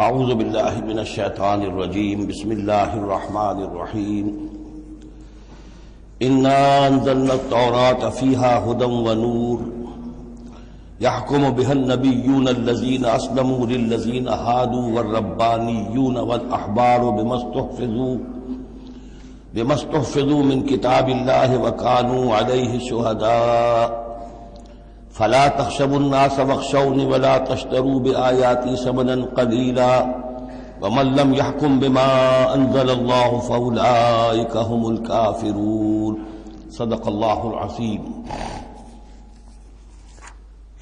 اعوذ باللہ من الشیطان الرجیم بسم اللہ الرحمن الرحیم انا انزلنا التوراة فیہا ھدی ونور یحکم بها النبیون الذین اسلموا للذین ھادوا والربانیون والاحبار بما استحفظوا من کتاب اللہ وکانوا علیہ شہداء فلا تخشوا الناس واخشوني ولا تشتروا بآياتي ثمنا قليلا ومن لم يحكم بما أنزل الله فأولئك هم الكافرون صدق الله العظيم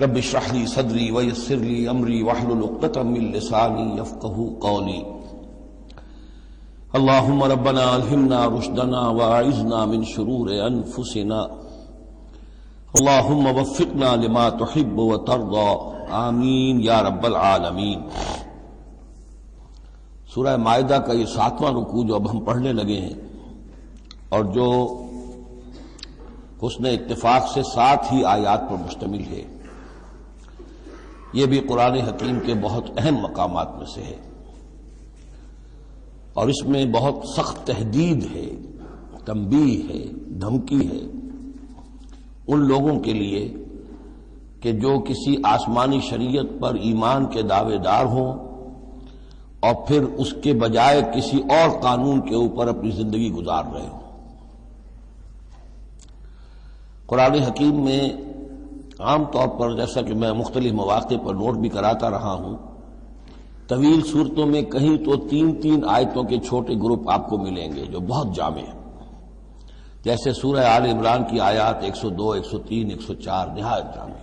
رب اشرح لي صدري ويسر لي أمري واحلل عقدة من لساني يفقهوا قولي اللهم ربنا ألهمنا رشدنا وأعذنا من شرور أنفسنا اللہم وفقنا لما تحب وترضى آمین یا رب العالمین۔ سورہ مائدہ کا یہ 7واں رکوع جو اب ہم پڑھنے لگے ہیں اور جو حسن اتفاق سے 7 ہی آیات پر مشتمل ہے، یہ بھی قرآن حکیم کے بہت اہم مقامات میں سے ہے اور اس میں بہت سخت تحدید ہے، تنبیہ ہے، دھمکی ہے ان لوگوں کے لیے کہ جو کسی آسمانی شریعت پر ایمان کے دعوے دار ہوں اور پھر اس کے بجائے کسی اور قانون کے اوپر اپنی زندگی گزار رہے ہوں۔ قرآن حکیم میں عام طور پر، جیسا کہ میں مختلف مواقع پر نوٹ بھی کراتا رہا ہوں، طویل صورتوں میں کہیں تو 3 آیتوں کے چھوٹے گروپ آپ کو ملیں گے جو بہت جامع ہیں، جیسے سورہ آل عمران کی آیات 102، 103، 104 نہایت جامع۔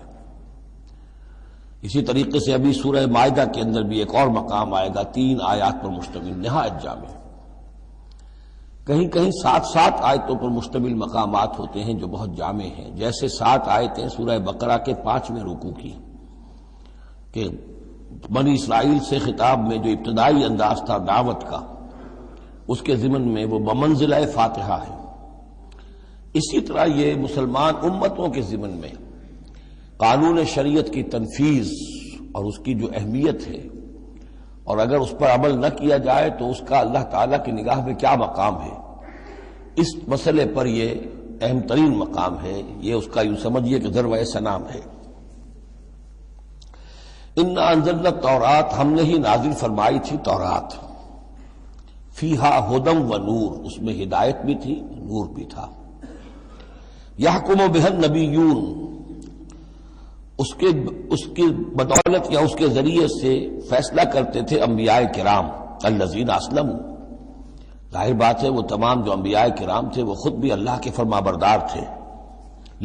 اسی طریقے سے ابھی سورہ مائدہ کے اندر بھی ایک اور مقام آئے گا 3 آیات پر مشتمل، نہایت جامع۔ کہیں کہیں 7 آیتوں پر مشتمل مقامات ہوتے ہیں جو بہت جامع ہیں، جیسے 7 آیتیں سورہ بقرہ کے 5ویں رکوع کی کہ بنی اسرائیل سے خطاب میں جو ابتدائی انداز تھا دعوت کا، اس کے ضمن میں وہ بمنزلہ فاتحہ ہے۔ اسی طرح یہ مسلمان امتوں کے ضمن میں قانون شریعت کی تنفیذ اور اس کی جو اہمیت ہے، اور اگر اس پر عمل نہ کیا جائے تو اس کا اللہ تعالیٰ کی نگاہ میں کیا مقام ہے، اس مسئلے پر یہ اہم ترین مقام ہے، یہ اس کا یوں سمجھیے کہ ذروۂ سنام ہے۔ انا انزلنا التوراۃ، ہم نے ہی نازل فرمائی تھی تورات، فیہا ھدی ونور، اس میں ہدایت بھی تھی، نور بھی تھا۔ یحکم بها النبیون، اس کی بدولت یا اس کے ذریعے سے فیصلہ کرتے تھے انبیاء کرام، الذین اسلموا، ظاہر بات ہے وہ تمام جو انبیاء کرام تھے وہ خود بھی اللہ کے فرمانبردار تھے،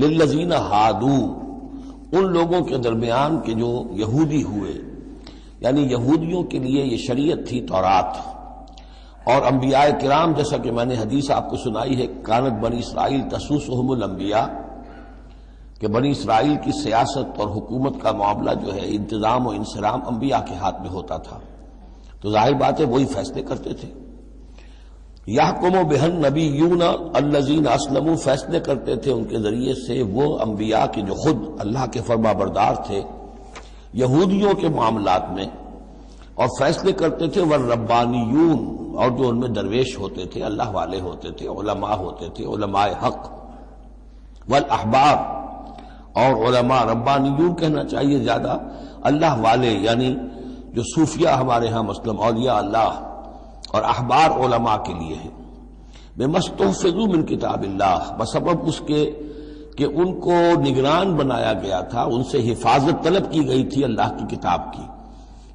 للذین ھادوا، ان لوگوں کے درمیان کہ جو یہودی ہوئے، یعنی یہودیوں کے لیے یہ شریعت تھی تورات، اور انبیاء کرام جیسا کہ میں نے حدیث آپ کو سنائی ہے، کانت بنی اسرائیل تسوسہم الانبیاء، کہ بنی اسرائیل کی سیاست اور حکومت کا معاملہ جو ہے، انتظام و انصرام انبیاء کے ہاتھ میں ہوتا تھا، تو ظاہر بات ہے وہی فیصلے کرتے تھے۔ یحکم بها النبیون الذین اسلموا، فیصلے کرتے تھے ان کے ذریعے سے وہ انبیاء کے جو خود اللہ کے فرمانبردار تھے یہودیوں کے معاملات میں، اور فیصلے کرتے تھے والربانیون، اور جو ان میں درویش ہوتے تھے، اللہ والے ہوتے تھے، علماء ہوتے تھے، علماء حق، والاحبار، اور علماء، ربانیون کہنا چاہیے زیادہ، اللہ والے، یعنی جو صوفیہ ہمارے ہاں مثلا اولیاء اللہ، اور احبار علماء کے لیے ہے، بما استحفظوا من کتاب اللہ، بسبب اس کے کہ ان کو نگران بنایا گیا تھا، ان سے حفاظت طلب کی گئی تھی اللہ کی کتاب کی،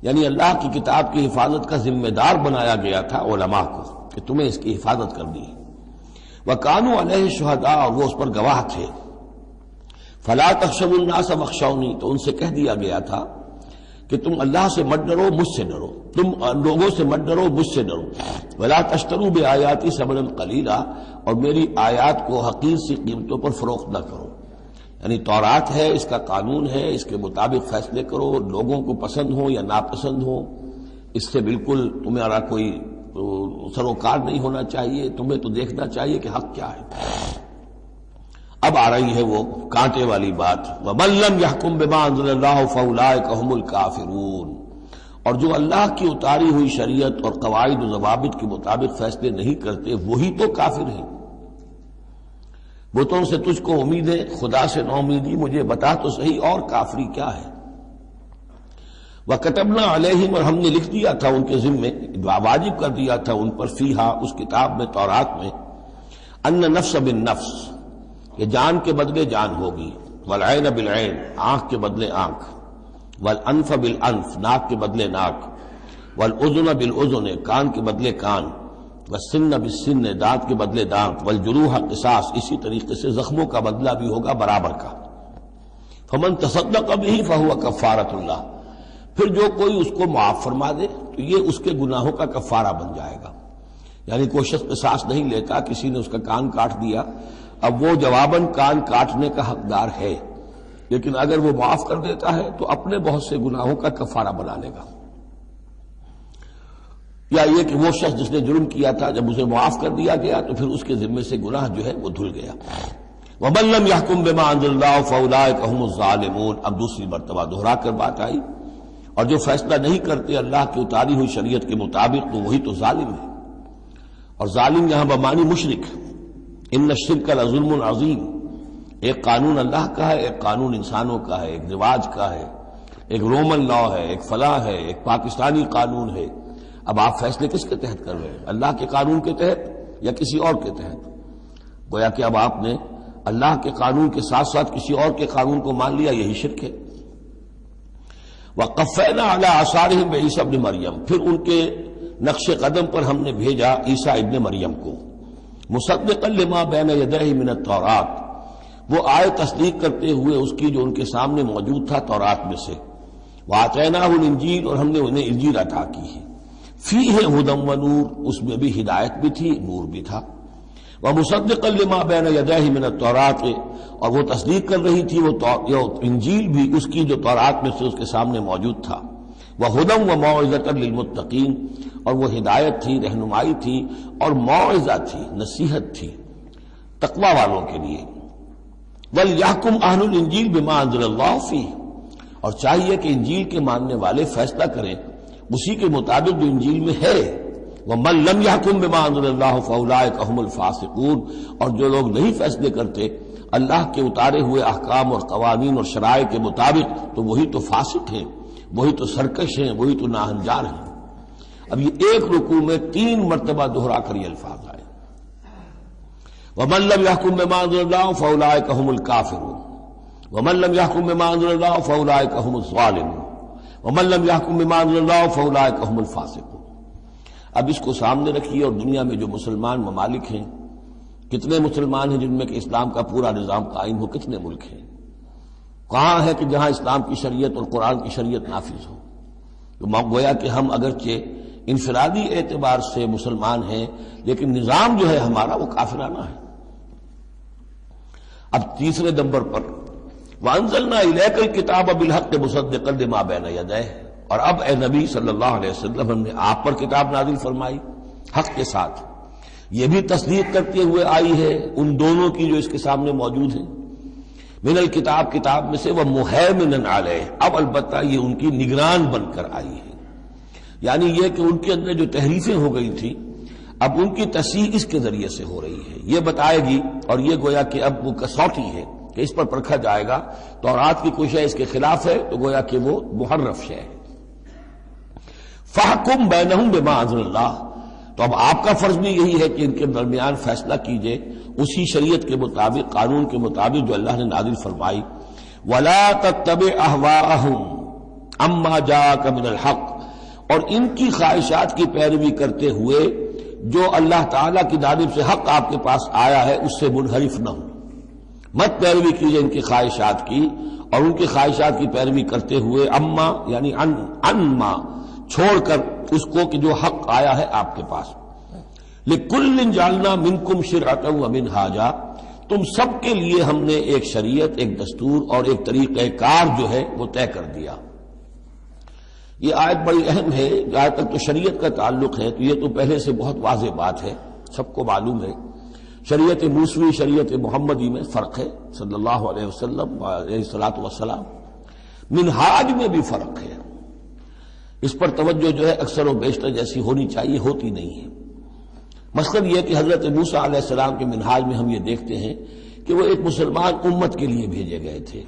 یعنی اللہ کی کتاب کی حفاظت کا ذمہ دار بنایا گیا تھا علماء کو کہ تمہیں اس کی حفاظت کرنی ہے، وَكَانُوا عَلَيْهِ شُهَدَاءَ، اور وہ اس پر گواہ تھے، فَلَا تَخْشَوُا النَّاسَ وَاخْشَوْنِي، تو ان سے کہہ دیا گیا تھا کہ تم اللہ سے مت ڈرو، مجھ سے ڈرو، تم لوگوں سے مت ڈرو، مجھ سے ڈرو، وَلَا تَشْتَرُوا بِآيَاتِي ثَمَنًا قَلِيلًا، اور میری آیات کو حقیر سی قیمتوں پر فروخت نہ کرو، یعنی تورات ہے، اس کا قانون ہے، اس کے مطابق فیصلے کرو، لوگوں کو پسند ہو یا ناپسند ہو، اس سے بالکل تمہارا کوئی سروکار نہیں ہونا چاہیے، تمہیں تو دیکھنا چاہیے کہ حق کیا ہے۔ اب آ رہی ہے وہ کانٹے والی بات، وَمَن لَّمْ يَحْكُم بِمَا أَنزَلَ اللَّهُ فَأُولَٰئِكَ هُمُ الْكَافِرُونَ، اور جو اللہ کی اتاری ہوئی شریعت اور قواعد و ضوابط کے مطابق فیصلے نہیں کرتے وہی تو کافر ہیں۔ بتوں سے تجھ کو امید ہے، خدا سے نو امیدی، مجھے بتا تو صحیح اور کافری کیا ہے۔ وَكَتَبْنَا عَلَيْهِمْ، اور ہم نے لکھ دیا تھا ان کے ذمے، واجب کر دیا تھا ان پر، فیہا، اس کتاب میں، تورات میں، ان نفس بالنفس، کہ جان کے بدلے جان ہوگی، والعین بالعین، آنکھ کے بدلے آنکھ، والانف بالانف، ناک کے بدلے ناک، والاذن بالاذن، کان کے بدلے کان، والسن بالسن، دانت کے بدلے دانت، والجروح قصاص، اسی طریقے سے زخموں کا بدلہ بھی ہوگا برابر کا۔ فمن تصدق به فهو کفارۃ اللہ، پھر جو کوئی اس کو معاف فرما دے تو یہ اس کے گناہوں کا کفارہ بن جائے گا۔ یعنی کوئی شخص قصاص نہیں لیتا، کسی نے اس کا کان کاٹ دیا، اب وہ جواباً کان کاٹنے کا حقدار ہے، لیکن اگر وہ معاف کر دیتا ہے تو اپنے بہت سے گناہوں کا کفارہ بنا لے گا۔ یا یہ کہ وہ شخص جس نے جرم کیا تھا جب اسے معاف کر دیا گیا تو پھر اس کے ذمے سے گناہ جو ہے وہ دھل گیا۔ وَمَن لَّمْ يَحْكُم بِمَا أَنزَلَ اللَّهُ فَأُولَٰئِكَ هُمُ الظَّالِمُونَ، اب دوسری مرتبہ دہرا کر بات آئی، اور جو فیصلہ نہیں کرتے اللہ کی اتاری ہوئی شریعت کے مطابق تو وہی تو ظالم ہے۔ اور ظالم یہاں بمعنی مشرک، ان الشرک لظلم عظیم، ایک قانون اللہ کا ہے، ایک قانون انسانوں کا ہے، ایک رواج کا ہے، ایک رومن لا ہے، ایک فلاں ہے، ایک پاکستانی قانون ہے۔ اب آپ فیصلے کس کے تحت کر رہے ہیں؟ اللہ کے قانون کے تحت یا کسی اور کے تحت؟ گویا کہ اب آپ نے اللہ کے قانون کے ساتھ ساتھ کسی اور کے قانون کو مان لیا، یہی شرک ہے۔ وَقَفَّيْنَا عَلَىٰ آثَارِهِمْ بِعِیسیٰ ابْنِ مریم، پھر ان کے نقش قدم پر ہم نے بھیجا عیسیٰ ابن مریم کو، مصدقا لما بین یدیہ من التوراۃ، وہ آئے تصدیق کرتے ہوئے اس کی جو ان کے سامنے موجود تھا تورات میں سے، وآتیناہ الانجیل، اور ہم نے انہیں انجیل عطا کی ہے، فیہ ھدی ونور، اس میں بھی ہدایت بھی تھی، نور بھی تھا، ومصدقا لما بین یدیہ من التوراۃ، اور وہ تصدیق کر رہی تھی وہ انجیل بھی اس کی جو تورات میں سے اس کے سامنے موجود تھا، وہدی وموعظۃ للمتقین، اور وہ ہدایت تھی، رہنمائی تھی، اور موعظہ تھی، نصیحت تھی تقوی والوں کے لیے۔ وَلْيَحْكُمْ أَهْلُ الْإِنجِيلِ بِمَا أَنزَلَ اللَّهُ فِيهِ، اور چاہیے کہ انجیل کے ماننے والے فیصلہ کریں اسی کے مطابق جو انجیل میں ہے۔ وَمَن لَّمْ يَحْكُم بِمَا أَنزَلَ اللَّهُ فَأُولَٰئِكَ هُمُ الْفَاسِقُونَ، اور جو لوگ نہیں فیصلے کرتے اللہ کے اتارے ہوئے احکام اور قوانین اور شرائع کے مطابق تو وہی تو فاسق ہیں، وہی تو سرکش ہیں، وہی تو ناہنجار ہیں۔ اب یہ ایک رکوع میں 3 مرتبہ دہرا کر یہ الفاظ آئے، وَمَن لَّمْ يَحْكُم بِمَا أَنزَلَ اللَّهُ فَأُولَٰئِكَ هُمُ الْكَافِرُونَ وَمَن لَّمْ يَحْكُم بِمَا أَنزَلَ اللَّهُ فَأُولَٰئِكَ هُمُ الظَّالِمُونَ وَمَن لَّمْ يَحْكُم بِمَا أَنزَلَ اللَّهُ فَأُولَٰئِكَ هُمُ الْفَاسِقُونَ۔ اب اس کو سامنے رکھیے، اور دنیا میں جو مسلمان ممالک ہیں، کتنے مسلمان ہیں جن میں کہ اسلام کا پورا نظام قائم ہو؟ کتنے ملک ہیں؟ کہاں ہے کہ جہاں اسلام کی شریعت اور قرآن کی شریعت نافذ ہو؟ تو گویا کہ ہم اگرچہ انفرادی اعتبار سے مسلمان ہیں لیکن نظام جو ہے ہمارا وہ کافرانہ ہے۔ اب تیسرے نمبر پر وَأَنزَلْنَا إِلَيْكَ الْكِتَابَ بِالْحَقِّ مُصَدِّقًا لِمَا بَيْنَ يَدَيْهِ، اور اب اے نبی صلی اللہ علیہ وسلم ہم نے آپ پر کتاب نازل فرمائی حق کے ساتھ، یہ بھی تصدیق کرتے ہوئے آئی ہے ان دونوں کی جو اس کے سامنے موجود ہیں، من الکتاب، کتاب میں سے، وَمُهَيْمِنًا عَلَيْهِ، اب البتہ یہ ان کی نگران بن کر آئی ہے، یعنی یہ کہ ان کے اندر جو تحریفیں ہو گئی تھی اب ان کی تصحیح اس کے ذریعے سے ہو رہی ہے، یہ بتائے گی، اور یہ گویا کہ اب وہ کسوٹی ہے کہ اس پر پرکھا جائے گا، تورات کی کوئی شے اس کے خلاف ہے تو گویا کہ وہ محرف شے ہے۔ فَحْكُم بَيْنَهُم بِمَا أَنزَلَ اللَّهُ، تو اب آپ کا فرض بھی یہی ہے کہ ان کے درمیان فیصلہ کیجئے اسی شریعت کے مطابق، قانون کے مطابق جو اللہ نے نازل فرمائی۔ وَلَا تَتَّبِعْ أَهْوَاءَهُمْ عَمَّا جَاءَكَ مِنَ الْحَقِّ، اور ان کی خواہشات کی پیروی کرتے ہوئے جو اللہ تعالیٰ کی جانب سے حق آپ کے پاس آیا ہے اس سے منحرف نہ ہو، مت پیروی کیجئے ان کی خواہشات کی، اور ان کی خواہشات کی پیروی کرتے ہوئے اما یعنی انما چھوڑ کر اس کو کہ جو حق آیا ہے آپ کے پاس۔ لِكُلٍّ جَعَلْنَا مِنْكُمْ شِرْعَةً وَمِنْهَاجًا، تم سب کے لیے ہم نے ایک شریعت، ایک دستور اور ایک طریقہ کار جو ہے وہ طے کر دیا۔ یہ آیت بڑی اہم ہے، جہاں تک تو شریعت کا تعلق ہے تو یہ تو پہلے سے بہت واضح بات ہے، سب کو معلوم ہے، شریعت موسوی شریعت محمدی میں فرق ہے، صلی اللہ علیہ وسلم علیہ الصلوۃ والسلام، منہاج میں بھی فرق ہے، اس پر توجہ جو ہے اکثر و بیشتر جیسی ہونی چاہیے ہوتی نہیں ہے۔ مثلاً یہ کہ حضرت موسیٰ علیہ السلام کے منہاج میں ہم یہ دیکھتے ہیں کہ وہ ایک مسلمان امت کے لیے بھیجے گئے تھے۔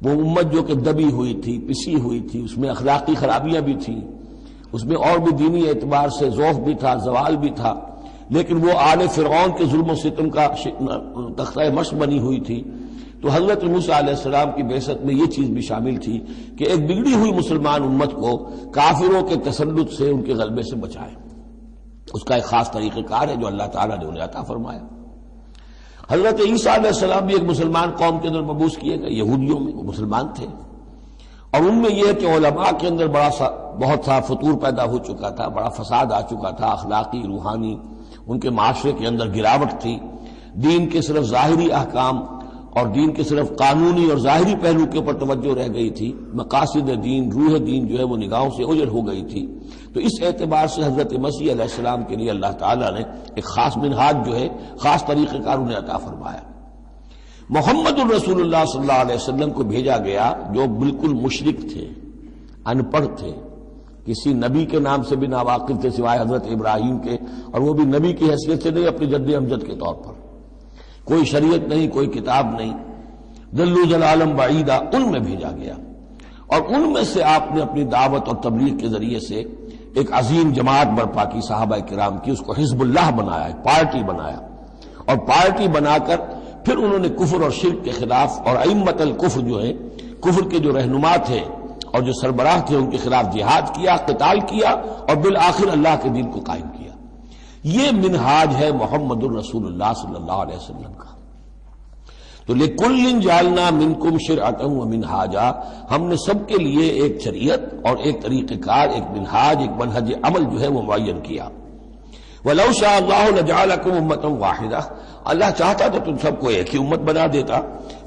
وہ امت جو کہ دبی ہوئی تھی، پسی ہوئی تھی، اس میں اخلاقی خرابیاں بھی تھیں، اس میں اور بھی دینی اعتبار سے ذوف بھی تھا، زوال بھی تھا، لیکن وہ آل فرعون کے ظلم و ستم کا تختہ مشق بنی ہوئی تھی۔ تو حضرت موسیٰ علیہ السلام کی بعثت میں یہ چیز بھی شامل تھی کہ ایک بگڑی ہوئی مسلمان امت کو کافروں کے تسلط سے، ان کے غلبے سے بچائے۔ اس کا ایک خاص طریقہ کار ہے جو اللہ تعالیٰ نے انہیں عطا فرمایا۔ حضرت عیسیٰ علیہ السلام بھی ایک مسلمان قوم کے اندر مبعوث کیے گئے، یہودیوں میں، وہ مسلمان تھے، اور ان میں یہ کہ علماء کے اندر بہت سا فتور پیدا ہو چکا تھا، بڑا فساد آ چکا تھا، اخلاقی، روحانی، ان کے معاشرے کے اندر گراوٹ تھی، دین کے صرف ظاہری احکام اور دین کے صرف قانونی اور ظاہری پہلو کے اوپر توجہ رہ گئی تھی، مقاصد دین، روح دین جو ہے وہ نگاہوں سے اوجھل ہو گئی تھی۔ تو اس اعتبار سے حضرت مسیح علیہ السلام کے لیے اللہ تعالیٰ نے ایک خاص منہاج جو ہے، خاص طریقہ کار انہیں عطا فرمایا۔ محمد الرسول اللہ صلی اللہ علیہ وسلم کو بھیجا گیا جو بالکل مشرک تھے، ان پڑھ تھے، کسی نبی کے نام سے بھی ناواقف تھے سوائے حضرت ابراہیم کے، اور وہ بھی نبی کی حیثیت سے نہیں، اپنی جد امجد کے طور پر، کوئی شریعت نہیں، کوئی کتاب نہیں، ضلوا ضلالا بعیدا، ان میں بھیجا گیا، اور ان میں سے آپ نے اپنی دعوت اور تبلیغ کے ذریعے سے ایک عظیم جماعت برپا کی صحابہ کرام کی، اس کو حزب اللہ بنایا، ایک پارٹی بنایا، اور پارٹی بنا کر پھر انہوں نے کفر اور شرک کے خلاف، اور ائمۃ الکفر جو ہیں، کفر کے جو رہنما تھے اور جو سربراہ تھے، ان کے خلاف جہاد کیا، قتال کیا، اور بالآخر اللہ کے دین کو قائم کیا۔ یہ منہاج ہے محمد الرسول اللہ صلی اللہ علیہ وسلم کا۔ تو لِكُلٍّ جَعَلْنَا مِنْكُمْ شِرْعَةً وَمِنْهَاجًا، ہم نے سب کے لیے ایک شریعت اور ایک طریقہ کار، ایک منہاج، ایک منہج عمل جو ہے وہ معین کیا۔ وَلَوْ شَاءَ اللَّهُ لَجَعَلَكُمْ أُمَّةً وَاحِدَةً، اللہ چاہتا تو تم سب کو ایک ہی امت بنا دیتا،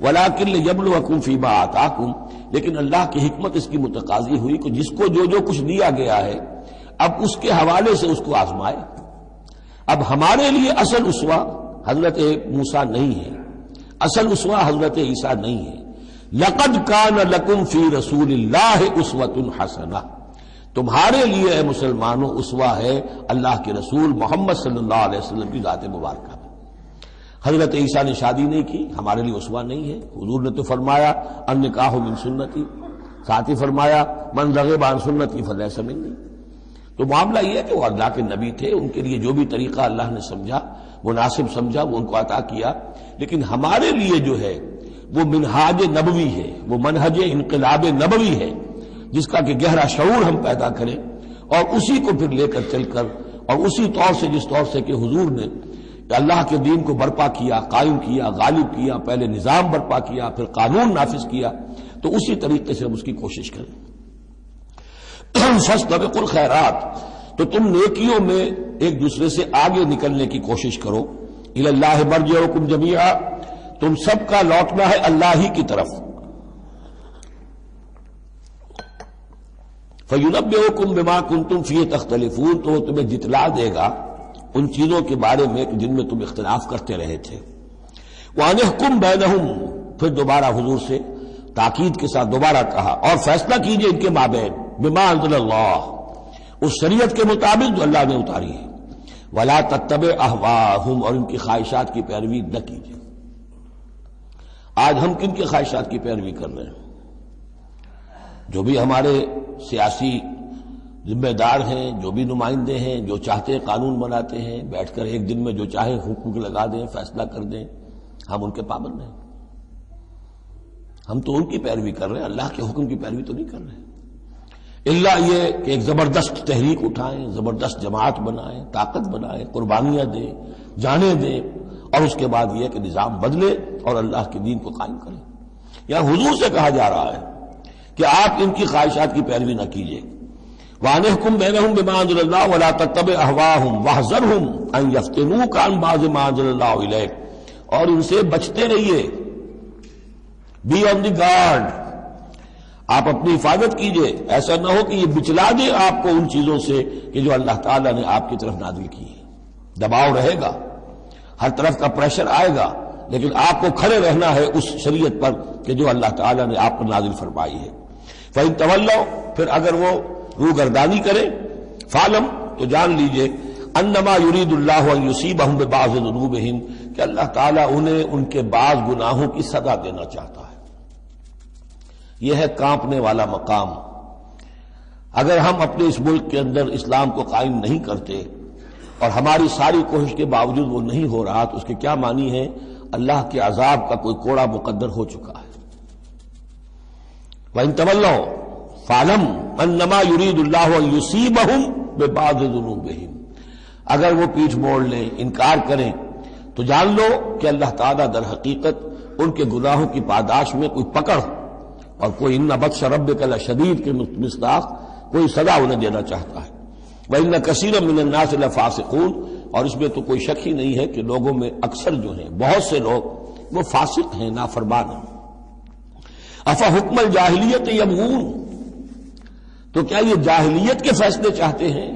وَلَكِنْ لِيَبْلُوَكُمْ فِي مَا آتَاكُمْ، لیکن اللہ کی حکمت اس کی متقاضی ہوئی کہ جس کو جو کچھ دیا گیا ہے اب اس کے حوالے سے اس کو آزمائے۔ اب ہمارے لیے اصل اسوہ حضرت موسیٰ نہیں ہے، اصل اسوہ حضرت عیسیٰ نہیں ہے۔ لَقَدْ كَانَ لَكُمْ فِي رَسُولِ اللَّهِ أُسْوَةٌ حَسَنَةٌ، تمہارے لیے اے مسلمانوں اسوہ ہے اللہ کے رسول محمد صلی اللہ علیہ وسلم کی ذات مبارکہ میں۔ حضرت عیسیٰ نے شادی نہیں کی، ہمارے لیے اسوہ نہیں ہے۔ حضور نے تو فرمایا النکاح من سنتی، ساتھ ہی فرمایا من رغب عن سنتی فلیس منی۔ تو معاملہ یہ ہے کہ وہ اللہ کے نبی تھے، ان کے لیے جو بھی طریقہ اللہ نے سمجھا، مناسب سمجھا، وہ ان کو عطا کیا، لیکن ہمارے لیے جو ہے وہ منہاج نبوی ہے، وہ منہج انقلاب نبوی ہے، جس کا کہ گہرا شعور ہم پیدا کریں اور اسی کو پھر لے کر چل کر، اور اسی طور سے جس طور سے کہ حضور نے اللہ کے دین کو برپا کیا، قائم کیا، غالب کیا، پہلے نظام برپا کیا، پھر قانون نافذ کیا، تو اسی طریقے سے ہم اس کی کوشش کریں۔ فاستبقوا الخیرات، تو تم نیکیوں میں ایک دوسرے سے آگے نکلنے کی کوشش کرو۔ الی اللہ مرجعکم جمیعا، تم سب کا لوٹنا ہے اللہ ہی کی طرف۔ فینبئکم بما کنتم فیہ تختلفون، تو وہ تمہیں جتلا دے گا ان چیزوں کے بارے میں جن میں تم اختلاف کرتے رہے تھے۔ وَأَنِحْكُمْ بَيْنَهُمْ، پھر دوبارہ حضور سے تاکید کے ساتھ دوبارہ کہا، اور فیصلہ کیجئے ان کے مابین، بما انزل اللہ، اس شریعت کے مطابق جو اللہ نے اتاری ہے۔ وَلَا تَتَّبِعْ أَهْوَاءَهُمْ، اور ان کی خواہشات کی پیروی نہ کیجئے۔ آج ہم کن کی خواہشات کی پیروی کر رہے ہیں؟ جو بھی ہمارے سیاسی ذمہ دار ہیں، جو بھی نمائندے ہیں، جو چاہتے ہیں قانون بناتے ہیں، بیٹھ کر ایک دن میں جو چاہے حقوق لگا دیں، فیصلہ کر دیں، ہم ان کے پابند ہیں۔ ہم تو ان کی پیروی کر رہے ہیں، اللہ کے حکم کی پیروی تو نہیں کر رہے، الا یہ کہ ایک زبردست تحریک اٹھائیں، زبردست جماعت بنائیں، طاقت بنائیں، قربانیاں دیں، جانیں دیں، اور اس کے بعد یہ کہ نظام بدلے اور اللہ کے دین کو قائم کریں۔ یہاں حضور سے کہا جا رہا ہے کہ آپ ان کی خواہشات کی پیروی نہ کیجیے۔ وَأَنِحْكُمْ بَيْنَهُمْ بِمَا أَنزَلَ اللَّهُ وَلَا تَتَّبِعْ أَهْوَاءَهُمْ وَاحْذَرْهُمْ أَن يَفْتِنُوكَ عَن بَعْضِ مَا أَنزَلَ اللَّهُ إِلَيْكَ، اور ان سے بچتے رہیے، بی آن دی گارڈ، آپ اپنی حفاظت کیجئے، ایسا نہ ہو کہ یہ بچلا دے آپ کو ان چیزوں سے کہ جو اللہ تعالیٰ نے آپ کی طرف نازل کی ہے۔ دباؤ رہے گا، ہر طرف کا پریشر آئے گا، لیکن آپ کو کھڑے رہنا ہے اس شریعت پر کہ جو اللہ تعالیٰ نے آپ پر نازل فرمائی ہے۔ فَإِن تَوَلَّوْا، پھر اگر وہ روگردانی کریں، فعلم تو جان لیجئے انما یرید اللہ ان یصیبہم ببعض ذنوبہم کہ اللہ تعالیٰ انہیں ان کے بعض گناہوں کی سزا دینا چاہتا ہے۔ یہ ہے کانپنے والا مقام۔ اگر ہم اپنے اس ملک کے اندر اسلام کو قائم نہیں کرتے اور ہماری ساری کوشش کے باوجود وہ نہیں ہو رہا تو اس کے کیا معنی ہے؟ اللہ کے عذاب کا کوئی کوڑا مقدر ہو چکا ہے۔ وَإِن تَوَلَّوْا فَاعْلَمْ أَنَّمَا يُرِيدُ اللَّهُ أَن يُصِيبَهُم بِبَعْضِ ذُنُوبِهِمْ، اگر وہ پیٹھ موڑ لیں، انکار کریں تو جان لو کہ اللہ تعالیٰ در حقیقت ان کے گناہوں کی پاداش میں کوئی پکڑ اور کوئی ان بطش ربک لشدید کے مصداق کوئی سزا انہیں دینا چاہتا ہے۔ وَإِنَّ كَثِيرًا مِّنَ النَّاسِ لَفَاسِقُونَ، اور اس میں تو کوئی شک ہی نہیں ہے کہ لوگوں میں اکثر جو ہیں، بہت سے لوگ وہ فاسق ہیں، نافرمان ہیں۔ أَفَحُكْمَ الْجَاهِلِيَّةِ يَبْغُونَ، تو کیا یہ جاہلیت کے فیصلے چاہتے ہیں؟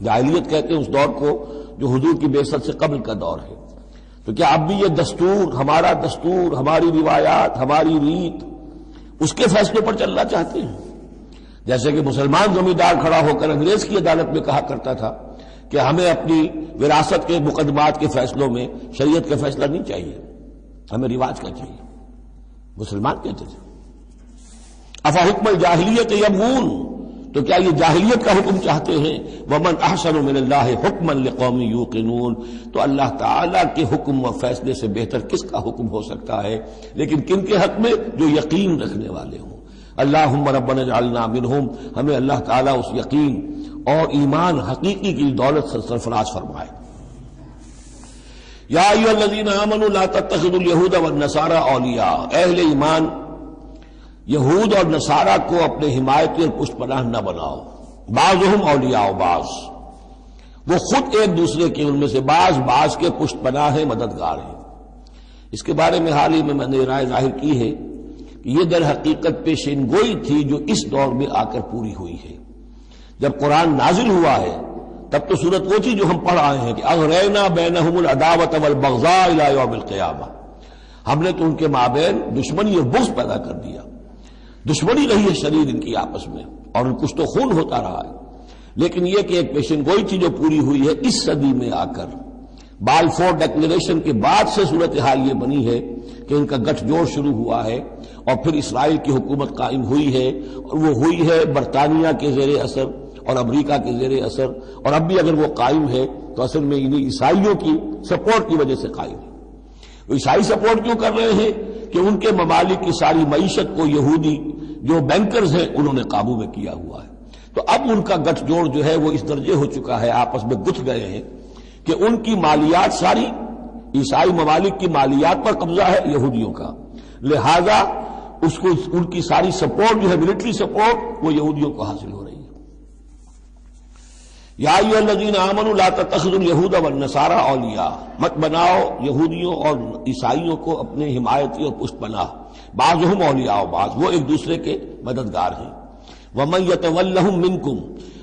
جاہلیت کہتے ہیں اس دور کو جو حضور کی بعثت سے قبل کا دور ہے۔ تو کیا اب بھی یہ دستور، ہمارا دستور، ہماری روایات، ہماری ریت اس کے فیصلوں پر چلنا چاہتے ہیں؟ جیسے کہ مسلمان زمیندار کھڑا ہو کر انگریز کی عدالت میں کہا کرتا تھا کہ ہمیں اپنی وراثت کے مقدمات کے فیصلوں میں شریعت کا فیصلہ نہیں چاہیے، ہمیں رواج کا چاہیے، مسلمان کہتے تھے۔ افحکم الجاہلیت یبغون، تو کیا یہ جاہلیت کا حکم چاہتے ہیں؟ ومن احسن من اللہ حکما لقوم یوقنون، تو اللہ تعالیٰ کے حکم و فیصلے سے بہتر کس کا حکم ہو سکتا ہے، لیکن کن کے حق میں؟ جو یقین رکھنے والے ہوں۔ اللہم ربنا اجعلنا منہم، ہمیں اللہ تعالیٰ اس یقین اور ایمان حقیقی کی دولت سے سرفراز فرمائے۔ یا ایھا الذین آمنوا لا تتخذوا اليہود والنصارى اولیاء، اہل ایمان یہود اور نصارہ کو اپنے حمایتی اور پشت پناہ نہ بناؤ۔ بعضهم اولیاء بعض، وہ خود ایک دوسرے کے، ان میں سے بعض کے پشت پناہ ہیں، مددگار ہیں۔ اس کے بارے میں حال ہی میں نے رائے ظاہر کی ہے کہ یہ در حقیقت پیشین گوئی تھی جو اس دور میں آ کر پوری ہوئی ہے۔ جب قرآن نازل ہوا ہے تب تو صورت وہ تھی جو ہم پڑھ آئے ہیں کہ اغرینا بینہم العداوۃ والبغضاء الی یوم القیامہ، ہم نے تو ان کے مابین دشمنی اور بغض پیدا کر دیا، دشمنی رہی ہے شدید ان کی آپس میں، اور کچھ تو خون ہوتا رہا ہے۔ لیکن یہ کہ ایک پیشن گوئی تھی جو پوری ہوئی ہے اس صدی میں آ کر۔ بالفور ڈکلیریشن کے بعد سے صورتحال یہ بنی ہے کہ ان کا گٹھ جوڑ شروع ہوا ہے، اور پھر اسرائیل کی حکومت قائم ہوئی ہے، اور وہ ہوئی ہے برطانیہ کے زیر اثر اور امریکہ کے زیر اثر، اور اب بھی اگر وہ قائم ہے تو اصل میں انہیں عیسائیوں کی سپورٹ کی وجہ سے قائم ہے۔ وہ عیسائی سپورٹ کیوں کر رہے ہیں؟ کہ ان کے ممالک کی ساری معیشت کو یہودی جو بینکرز ہیں انہوں نے قابو میں کیا ہوا ہے۔ تو اب ان کا گٹھ جوڑ جو ہے وہ اس درجے ہو چکا ہے، آپس میں گتھ گئے ہیں کہ ان کی مالیات ساری عیسائی ممالک کی مالیات پر قبضہ ہے یہودیوں کا، لہذا اس کو ان کی ساری سپورٹ جو ہے ملٹری سپورٹ وہ یہودیوں کو حاصل ہو رہی ہے۔ یا ایھا الذین آمنوا لا تتخذوا اليہود والنصارى اولیاء، مت بناؤ یہودیوں اور عیسائیوں کو اپنے حمایتی اور پشت پناہ، بعضهم اولیاء بعض، وہ ایک دوسرے کے مددگار ہیں۔ ومن یتولہم منکم،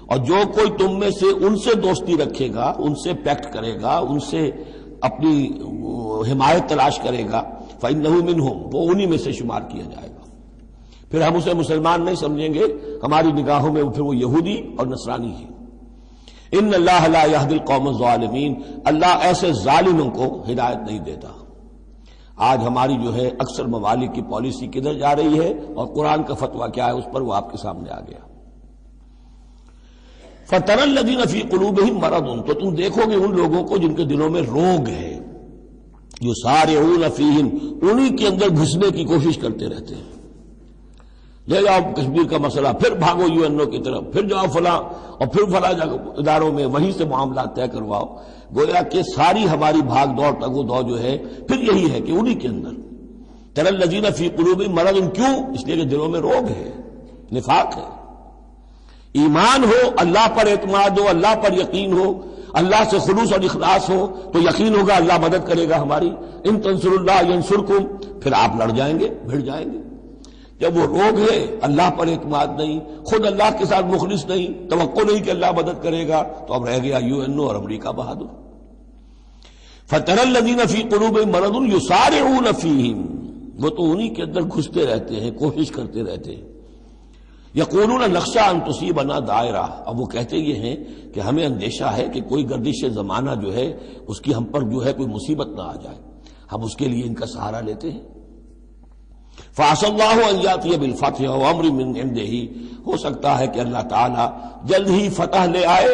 اور جو کوئی تم میں سے ان سے دوستی رکھے گا، ان سے پیکٹ کرے گا، ان سے اپنی حمایت تلاش کرے گا، فإنہ منہم، وہ انہی میں سے شمار کیا جائے گا۔ پھر ہم اسے مسلمان نہیں سمجھیں گے، ہماری نگاہوں میں پھر وہ یہودی اور نصرانی ہے۔ ان اللہ لا یہدی القوم الظالمین، اللہ ایسے ظالموں کو ہدایت نہیں دیتا۔ آج ہماری جو ہے اکثر ممالک کی پالیسی کدھر جا رہی ہے اور قرآن کا فتویٰ کیا ہے اس پر وہ آپ کے سامنے آ گیا۔ فَتَرَى الَّذِينَ فِي قُلُوبِهِم مَرَضٌ، تو تم دیکھو گے ان لوگوں کو جن کے دلوں میں روگ ہے، یُسَارِعُونَ فِيهِم، انہی کے اندر گھسنے کی کوشش کرتے رہتے ہیں۔ لے جاؤ کشمیر کا مسئلہ، پھر بھاگو یو این او کی طرف، پھر جاؤ فلاں اور پھر فلاں اداروں میں وہیں سے معاملات طے کرواؤ۔ گویا کہ ساری ہماری بھاگ دوڑ تگ و دو جو ہے پھر یہی ہے کہ انہی کے اندر تَرَى الَّذِينَ فِي قُلُوبِهِم مَرَضٌ، کیوں؟ اس لیے کہ دلوں میں روگ ہے، نفاق ہے۔ ایمان ہو، اللہ پر اعتماد ہو، اللہ پر یقین ہو، اللہ سے خلوص اور اخلاص ہو تو یقین ہوگا اللہ مدد کرے گا ہماری۔ ان تنصروا اللہ ینصرکم، پھر آپ لڑ جائیں گے، بھڑ جائیں گے۔ جب وہ روگ ہے، اللہ پر اعتماد نہیں، خود اللہ کے ساتھ مخلص نہیں، توقع نہیں کہ اللہ مدد کرے گا، تو اب رہ گیا یو این او اور امریکہ بہادر۔ فَتَرَى الَّذِينَ فِي قُلُوبِهِم مَرَضٌ يُسَارِعُونَ فِيهِم، وہ تو انہی کے اندر گھستے رہتے ہیں، کوشش کرتے رہتے ہیں۔ یقولون نخشى ان تصیبنا دائرہ، اب وہ کہتے یہ ہیں کہ ہمیں اندیشہ ہے کہ کوئی گردش زمانہ جو ہے اس کی ہم پر جو ہے کوئی مصیبت نہ آ جائے، ہم اس کے لیے ان کا سہارا لیتے ہیں۔ فعسى الله ان ياتي بالفتح وامر من عنده، ہو سکتا ہے کہ اللہ تعالی جلد ہی فتح لے آئے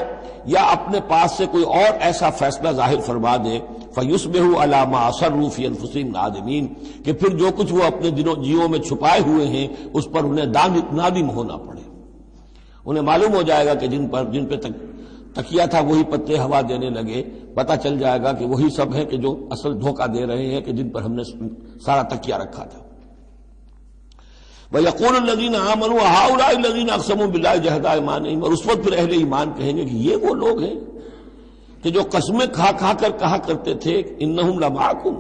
یا اپنے پاس سے کوئی اور ایسا فیصلہ ظاہر فرما دے، فیصبحوا علی ما اسروا فی انفسهم نادمین، کہ پھر جو کچھ وہ اپنے جیوں میں چھپائے ہوئے ہیں اس پر انہیں نادم ہونا پڑے۔ انہیں معلوم ہو جائے گا کہ جن پہ تکیہ تھا وہی پتے ہوا دینے لگے، پتہ چل جائے گا کہ وہی سب ہیں کہ جو اصل دھوکہ دے رہے ہیں کہ جن پر ہم نے سارا تکیہ رکھا تھا۔ وَيَقُولُ الَّذِينَ آمَنُوا هَؤُلَاءِ الَّذِينَ أَقْسَمُوا بِاللَّهِ جَهْدَ أَيْمَانِهِمْ، اور اس وقت پھر اہل ایمان کہیں گے کہ یہ وہ لوگ ہیں کہ جو قسمیں کھا کھا کر کہا کرتے تھے إِنَّهُمْ لَمَعَكُمْ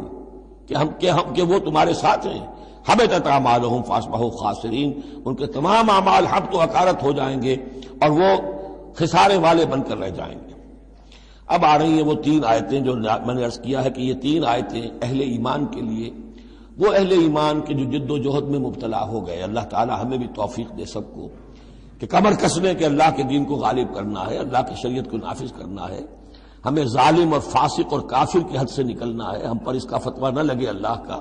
کہ وہ تمہارے ساتھ ہیں، حَبِطَتْ أَعْمَالُهُمْ فَأَصْبَحُوا خَاسِرِينَ، ان کے تمام اعمال حبط و اکارت ہو جائیں گے اور وہ خسارے والے بن کر رہ جائیں گے۔ اب آ رہی ہیں وہ تین آیتیں جو میں نے عرض کیا ہے کہ یہ تین آیتیں اہل ایمان کے لیے، وہ اہل ایمان کے جو جد و جہد میں مبتلا ہو گئے، اللہ تعالی ہمیں بھی توفیق دے سب کو کہ کمر کسنے کے اللہ کے دین کو غالب کرنا ہے، اللہ کی شریعت کو نافذ کرنا ہے، ہمیں ظالم اور فاسق اور کافر کی حد سے نکلنا ہے، ہم پر اس کا فتویٰ نہ لگے اللہ کا،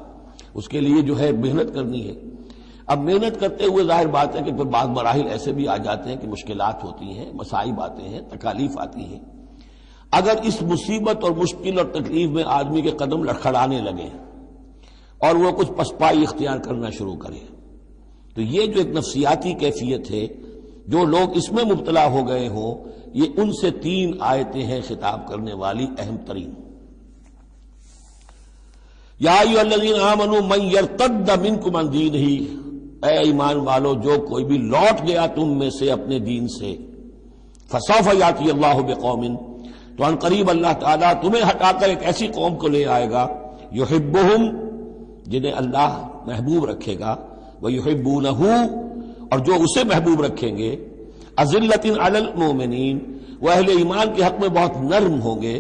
اس کے لیے جو ہے محنت کرنی ہے۔ اب محنت کرتے ہوئے ظاہر بات ہے کہ پھر بعض مراحل ایسے بھی آ جاتے ہیں کہ مشکلات ہوتی ہیں، مصائب آتے ہیں، تکالیف آتی ہیں۔ اگر اس مصیبت اور مشکل اور تکلیف میں آدمی کے قدم لڑکھڑانے لگے اور وہ کچھ پسپائی اختیار کرنا شروع کرے، تو یہ جو ایک نفسیاتی کیفیت ہے، جو لوگ اس میں مبتلا ہو گئے ہوں، یہ ان سے تین آیتیں ہیں خطاب کرنے والی اہم ترین۔ یا ایھا الذین آمنوا من یرتد منکم عن دینہ، اے ایمان والو جو کوئی بھی لوٹ گیا تم میں سے اپنے دین سے، فسوف یاتی اللہ بقوم، تو ان قریب اللہ تعالیٰ تمہیں ہٹا کر ایک ایسی قوم کو لے آئے گا، یحبہم، جنہیں اللہ محبوب رکھے گا، وَيُحِبُّونَهُ، اور جو اسے محبوب رکھیں گے، أَذِلَّةٍ عَلَى الْمُؤْمِنِينَ، وہ اہل ایمان کے حق میں بہت نرم ہوں گے،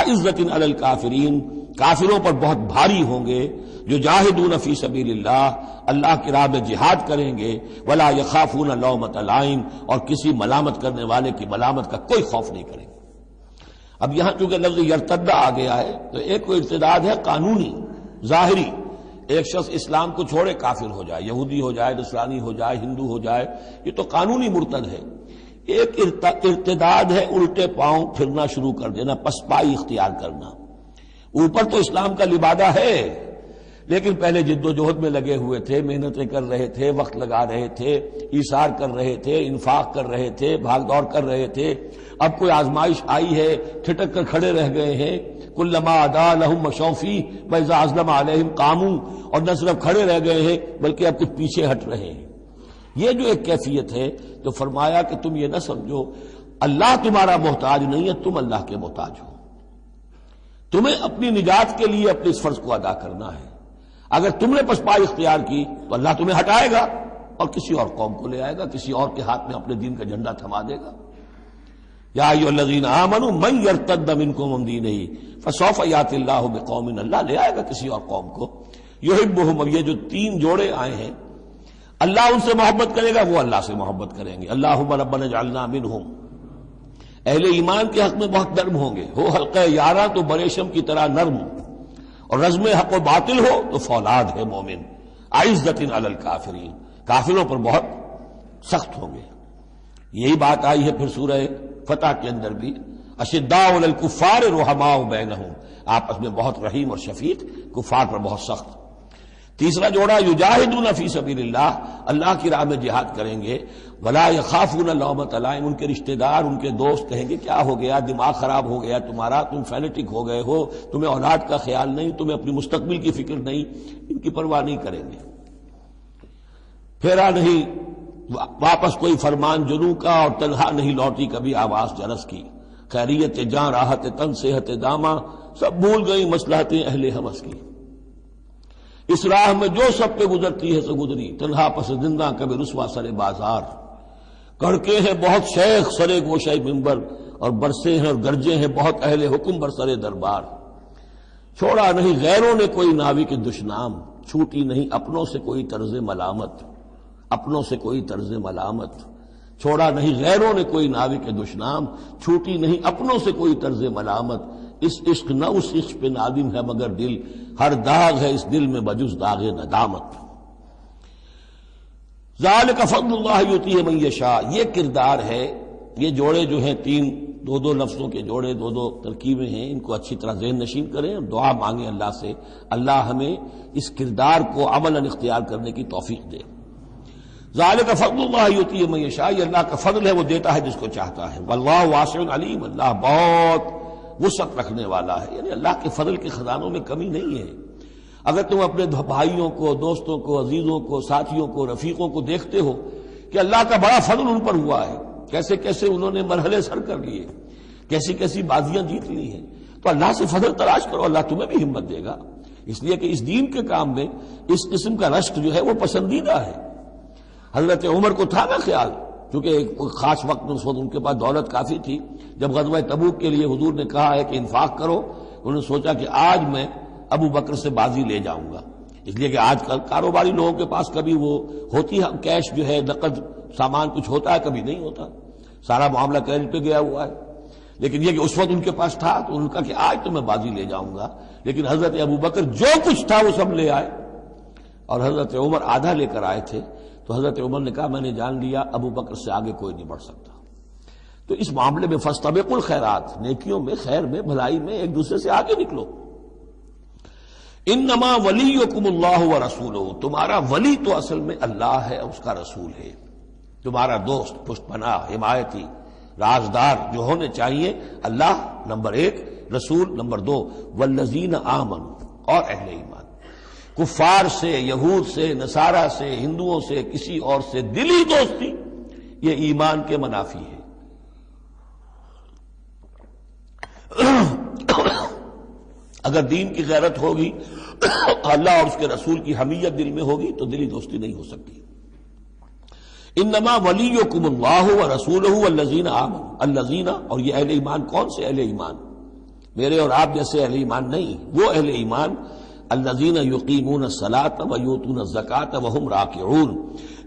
أَعِزَّةٍ عَلَى الْكَافِرِينَ، کافروں پر بہت بھاری ہوں گے، جو جاہدون فی سبیل اللہ کی راہ میں جہاد کریں گے، وَلَا يَخَافُونَ لَوْمَةَ لَائِمٍ، اور کسی ملامت کرنے والے کی ملامت کا کوئی خوف نہیں کریں گے۔ اب یہاں چونکہ لفظ یرتد آ گیا ہے تو ایک کوئی ارتداد ہے قانونی ظاہری، ایک شخص اسلام کو چھوڑے کافر ہو جائے، یہودی ہو جائے، نصرانی ہو جائے، ہندو ہو جائے، یہ تو قانونی مرتد ہے۔ ایک ارتداد ہے الٹے پاؤں پھرنا شروع کر دینا، پسپائی اختیار کرنا۔ اوپر تو اسلام کا لبادہ ہے، لیکن پہلے جد و جہد میں لگے ہوئے تھے، محنتیں کر رہے تھے، وقت لگا رہے تھے، ایثار کر رہے تھے، انفاق کر رہے تھے، بھاگ دوڑ کر رہے تھے، اب کوئی آزمائش آئی ہے ٹھٹک کر کھڑے رہ گئے ہیں، کلما ادا لہم مشوا فیہ واذا اظلم علیہم قاموا، اور نہ صرف کھڑے رہ گئے ہیں بلکہ اب کچھ پیچھے ہٹ رہے ہیں۔ یہ جو ایک کیفیت ہے تو فرمایا کہ تم یہ نہ سمجھو اللہ تمہارا محتاج نہیں ہے، تم اللہ کے محتاج ہو، تمہیں اپنی نجات کے لیے اپنے اس فرض کو ادا کرنا ہے۔ اگر تم نے پسپائی اختیار کی تو اللہ تمہیں ہٹائے گا اور کسی اور قوم کو لے آئے گا، کسی اور کے ہاتھ میں اپنے دین کا جھنڈا تھما دے گا۔ یا ایھا الذین آمنوا من یرتد منکم عن دینہ فسوف یاتی اللہ بقوم، اللہ لے آئے گا کسی اور قوم کو، یحبہم، اب یہ جو تین جوڑے آئے ہیں، اللہ ان سے محبت کرے گا، وہ اللہ سے محبت کریں گے۔ اللہم ربنا اجعلنا منہم، اہل ایمان کے حق میں بہت نرم ہوں گے، ہو حلقہ یاراں تو بریشم کی طرح نرم، اور رزم حق و باطل ہو تو فولاد ہے مومن، عزت علی الکافرین، کافروں پر بہت سخت ہوں گے۔ یہی بات آئی ہے پھر سورہ فتح کے اندر بھی، اشداء علی الکفار رحماء بینہم، آپس میں بہت رحیم اور شفیق، کفار پر بہت سخت۔ تیسرا جوڑا یجاہدون فی سبیل اللہ کی راہ میں جہاد کریں گے، ولا یخافون لومۃ لائم، ان کے رشتہ دار، ان کے دوست کہیں گے کیا ہو گیا، دماغ خراب ہو گیا تمہارا، تم فینیٹک ہو گئے ہو، تمہیں اولاد کا خیال نہیں، تمہیں اپنی مستقبل کی فکر نہیں، ان کی پرواہ نہیں کریں گے۔ پھیرا نہیں واپس کوئی فرمان جنوں کا، اور تنہا نہیں لوٹی کبھی آواز جرس کی، خیریت جاں راحت تن صحت داماں، سب بھول گئی مصلحتیں اہل ہوس کی۔ اس راہ میں جو سب پہ گزرتی ہے سو گزری، تنہا پس زندہ کبھی رسوا سر بازار، کڑکے ہیں بہت شیخ سرے گوشہ ممبر، اور برسے ہیں اور گرجے ہیں بہت اہل حکم برسر دربار۔ چھوڑا نہیں غیروں نے کوئی ناوی کے دشنام، چھوٹی نہیں اپنوں سے کوئی طرز ملامت، اپنوں سے کوئی طرز ملامت، چھوڑا نہیں غیروں نے کوئی ناوی کے دشنام، چھوٹی نہیں اپنوں سے کوئی طرز ملامت، اس عشق نہ اس عشق پہ نادم ہے مگر دل، ہر داغ ہے اس دل میں بجز داغ ندامت۔ ذالک فضل اللہ یؤتیہ من یشاء، یہ کردار ہے، یہ جوڑے جو ہیں تین دو دو لفظوں کے جوڑے، دو دو ترکیبیں ہیں، ان کو اچھی طرح ذہن نشین کریں اور دعا مانگیں اللہ سے، اللہ ہمیں اس کردار کو عملاً اختیار کرنے کی توفیق دے۔ ذالک فضل اللہ یؤتیہ من یشاء، یہ اللہ کا فضل ہے، وہ دیتا ہے جس کو چاہتا ہے۔ واللہ واسع علیم، اللہ بہت وسعت رکھنے والا ہے، یعنی اللہ کے فضل کے خزانوں میں کمی نہیں ہے۔ اگر تم اپنے بھائیوں کو، دوستوں کو، عزیزوں کو، ساتھیوں کو، رفیقوں کو دیکھتے ہو کہ اللہ کا بڑا فضل ان پر ہوا ہے، کیسے کیسے انہوں نے مرحلے سر کر لیے، کیسی کیسی بازیاں جیت لی ہیں، تو اللہ سے فضل تلاش کرو، اللہ تمہیں بھی ہمت دے گا، اس لیے کہ اس دین کے کام میں اس قسم کا رشک جو ہے وہ پسندیدہ ہے۔ حضرت عمر کو تھا نا خیال، کیونکہ ایک خاص وقت میں اس وقت ان کے پاس دولت کافی تھی، جب غزوہ تبوک کے لیے حضور نے کہا ہے کہ انفاق کرو، انہوں نے سوچا کہ آج میں ابو بکر سے بازی لے جاؤں گا، اس لیے کہ آج کل کاروباری لوگوں کے پاس کبھی وہ ہوتی ہے کیش جو ہے، نقد سامان کچھ ہوتا ہے، کبھی نہیں ہوتا، سارا معاملہ کریڈٹ پہ گیا ہوا ہے، لیکن یہ کہ اس وقت ان کے پاس تھا تو ان کا کہ آج تو میں بازی لے جاؤں گا، لیکن حضرت ابو بکر جو کچھ تھا وہ سب لے آئے اور حضرت عمر آدھا لے کر آئے تھے، تو حضرت عمر نے کہا میں نے جان لیا ابو بکر سے آگے کوئی نہیں بڑھ سکتا۔ تو اس معاملے میں فاستبقوا الخیرات، نیکیوں میں، خیر میں، بھلائی میں ایک دوسرے سے آگے نکلو۔ انما ولیکم اللہ ورسولہ، تمہارا ولی تو اصل میں اللہ ہے، اس کا رسول ہے، تمہارا دوست، پشت پناہ، حمایتی، رازدار جو ہونے چاہیے اللہ نمبر ایک، رسول نمبر دو، والذین آمنوا، اور اہل ایمان۔ کفار سے، یہود سے، نصارہ سے، ہندوؤں سے، کسی اور سے دلی دوستی یہ ایمان کے منافی ہے۔ اگر دین کی غیرت ہوگی، اللہ اور اس کے رسول کی حمیت دل میں ہوگی تو دلی دوستی نہیں ہو سکتی۔ انما ولیکم اللہ ورسولہ والذین آمنوا، الذین، اور یہ اہل ایمان کون سے اہل ایمان؟ میرے اور آپ جیسے اہل ایمان نہیں، وہ اہل ایمان الذین یقیمون الصلاۃ ویؤتون الزکاۃ وہم راکعون،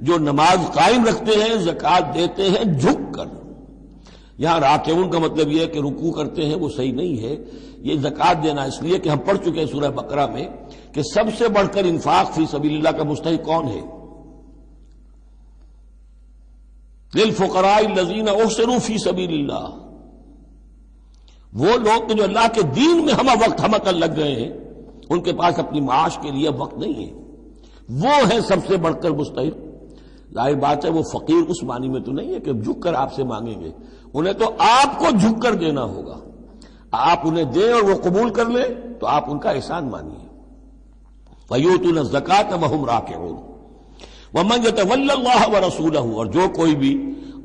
جو نماز قائم رکھتے ہیں، زکوٰۃ دیتے ہیں جھک کر۔ یہاں راکعون کا مطلب یہ ہے کہ رکوع کرتے ہیں، وہ صحیح نہیں ہے، یہ زکوٰۃ دینا اس لیے کہ ہم پڑھ چکے ہیں سورہ بقرہ میں کہ سب سے بڑھ کر انفاق فی سبیل اللہ کا مستحق کون ہے؟ للفقراء الذین احصروا فی سبیل اللہ، وہ لوگ جو اللہ کے دین میں ہمہ وقت ہمہ کر لگ گئے ہیں، ان کے پاس اپنی معاش کے لیے وقت نہیں ہے، وہ ہے سب سے بڑھ کر مستحق۔ ظاہر بات ہے وہ فقیر اس معنی میں تو نہیں ہے کہ جھک کر آپ سے مانگیں گے، انہیں تو آپ کو جھک کر دینا ہوگا، آپ انہیں دیں اور وہ قبول کر لیں تو آپ ان کا احسان مانیے۔ وَيُؤْتُونَ الزَّكَاةَ وَهُمْ رَاكِعُونَ وَمَنْ يَتَوَلَّ اللَّهَ وَرَسُولَهُ، اور جو کوئی بھی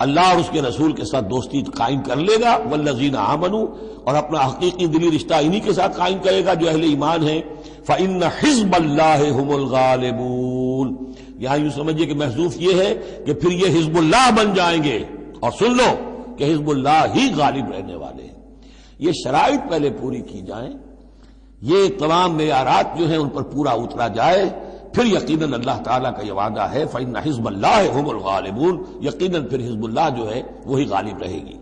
اللہ اور اس کے رسول کے ساتھ دوستی قائم کر لے گا، والذین آمنوا، اور اپنا حقیقی دلی رشتہ انہی کے ساتھ قائم کرے گا جو اہل ایمان ہیں، فإن حزب اللہ هم الغالبون، یہاں یوں سمجھیے کہ محذوف یہ ہے کہ پھر یہ حزب اللہ بن جائیں گے، اور سن لو کہ حزب اللہ ہی غالب رہنے والے ہیں۔ یہ شرائط پہلے پوری کی جائیں، یہ تمام معیارات جو ہیں ان پر پورا اترا جائے، پھر یقیناً اللہ تعالیٰ کا یہ وعدہ ہے فإن حزب اللہ هم الغالبون، یقیناً پھر حزب اللہ جو ہے وہی غالب رہے گی۔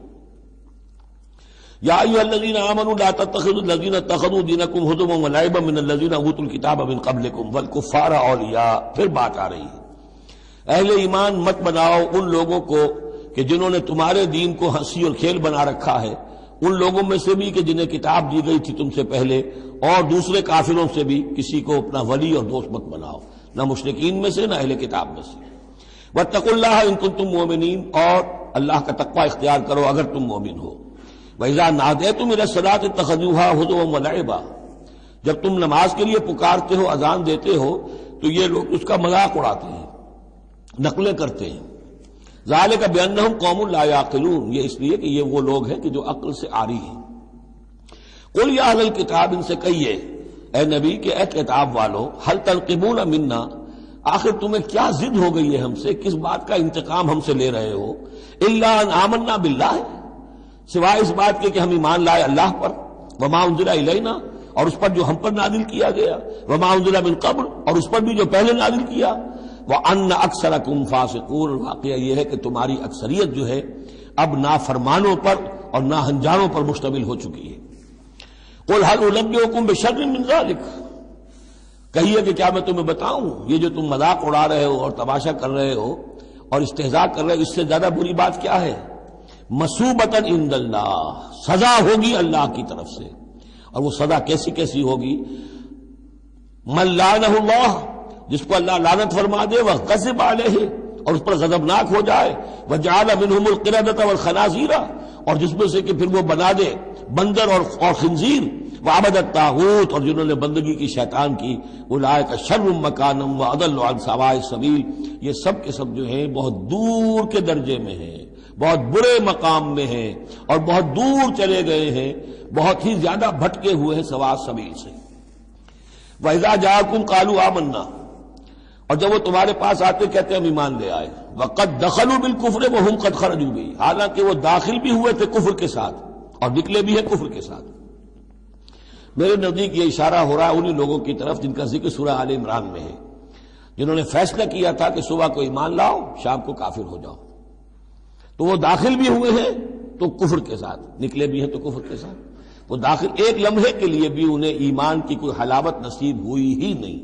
یا ایھا الذین آمنوا لا تتخذوا الذین اتخذوا دینکم ہزوا ولعبا من الذین اوتوا الکتاب من قبلکم والکفار اولیاء، پھر بات آ رہی ہے، اہل ایمان مت بناؤ ان لوگوں کو کہ جنہوں نے تمہارے دین کو ہنسی اور کھیل بنا رکھا ہے، ان لوگوں میں سے بھی کہ جنہیں کتاب دی گئی تھی تم سے پہلے، اور دوسرے کافروں سے بھی کسی کو اپنا ولی اور دوست مت بناؤ، نہ مشرکین میں سے نہ اہل کتاب میں سے۔ واتقوا اللہ ان کنتم مؤمنین، اور اللہ کا تقوی اختیار کرو اگر تم مومن ہو۔ وَإِذَا نَادَيْتُمْ إِلَى الصَّلَاةِ اتَّخَذُوهَا هُزُوًا وَلَعِبًا، جب تم نماز کے لیے پکارتے ہو، اذان دیتے ہو، تو یہ لوگ اس کا مذاق اڑاتے ہیں، نقلیں کرتے ہیں۔ ذَلِكَ بِأَنَّهُمْ قَوْمٌ لَا يَعْقِلُونَ، یہ اس لیے کہ یہ وہ لوگ ہیں کہ جو عقل سے عاری ہیں۔ قُلْ يَا أَهْلَ الْكِتَابِ، ان سے کہیے اے نبی کہ اے کتاب والو، هَلْ تَنْقِمُونَ مِنَّا، آخر تمہیں کیا ضد ہو گئی ہے ہم سے، کس بات کا انتقام ہم سے لے رہے ہو؟ إِلَّا أَنْ آمَنَّا بِاللَّهِ، سوائے اس بات کے کہ ہم ایمان لائے اللہ پر، وما انزل الینا، اور اس پر جو ہم پر نازل کیا گیا، وما انزل من قبل، اور اس پر بھی جو پہلے نازل کیا، وَأَنَّ أَكْثَرَكُمْ فَاسِقُونَ، واقعہ یہ ہے کہ تمہاری اکثریت جو ہے اب نافرمانوں پر اور ناہنجاروں پر مشتمل ہو چکی ہے۔ قُلْ هَلْ أُنَبِّئُكُمْ بِشَرٍّ مِّن ذَلِكَ، کہیے کہ کیا میں تمہیں بتاؤں یہ جو تم مذاق اڑا رہے ہو اور تماشا کر رہے ہو اور استہزاء کر رہے ہو، اس سے زیادہ بری بات کیا ہے؟ مصوبۃ عند اللہ، سزا ہوگی اللہ کی طرف سے، اور وہ سزا کیسی کیسی ہوگی؟ من لعنہ اللہ، جس کو اللہ لعنت فرما دے، وغضب علیہ، اور اس پر غضبناک ہو جائے، وجعل منہم القردۃ والخنازیر، اور جس میں سے کہ پھر وہ بنا دے بندر اور خنزیر، وعبد الطاغوت، اور جنہوں نے بندگی کی شیطان کی، اولئک شر مکانا واضل عن سواء السبیل، یہ سب کے سب جو ہیں بہت دور کے درجے میں ہیں، بہت برے مقام میں ہیں، اور بہت دور چلے گئے ہیں، بہت ہی زیادہ بھٹکے ہوئے ہیں سواء السبیل سے۔ وَإِذَا جَاءَكُمْ قَالُوا آمَنَّا، اور جب وہ تمہارے پاس آتے کہتے ہیں ہم ایمان لے آئے، وَقَدْ دَخَلُوا بِالْكُفْرِ وَهُمْ قَدْ خَرَجُوا بِهِ، حالانکہ وہ داخل بھی ہوئے تھے کفر کے ساتھ اور نکلے بھی ہیں کفر کے ساتھ۔ میرے نزدیک یہ اشارہ ہو رہا ہے انہی لوگوں کی طرف جن کا ذکر سورہ آل عمران میں ہے، جنہوں نے فیصلہ کیا تھا کہ صبح کو ایمان لاؤ، شام کو کافر ہو جاؤ، تو وہ داخل بھی ہوئے ہیں تو کفر کے ساتھ، نکلے بھی ہیں تو کفر کے ساتھ۔ وہ داخل ایک لمحے کے لیے بھی انہیں ایمان کی کوئی حلاوت نصیب ہوئی ہی نہیں،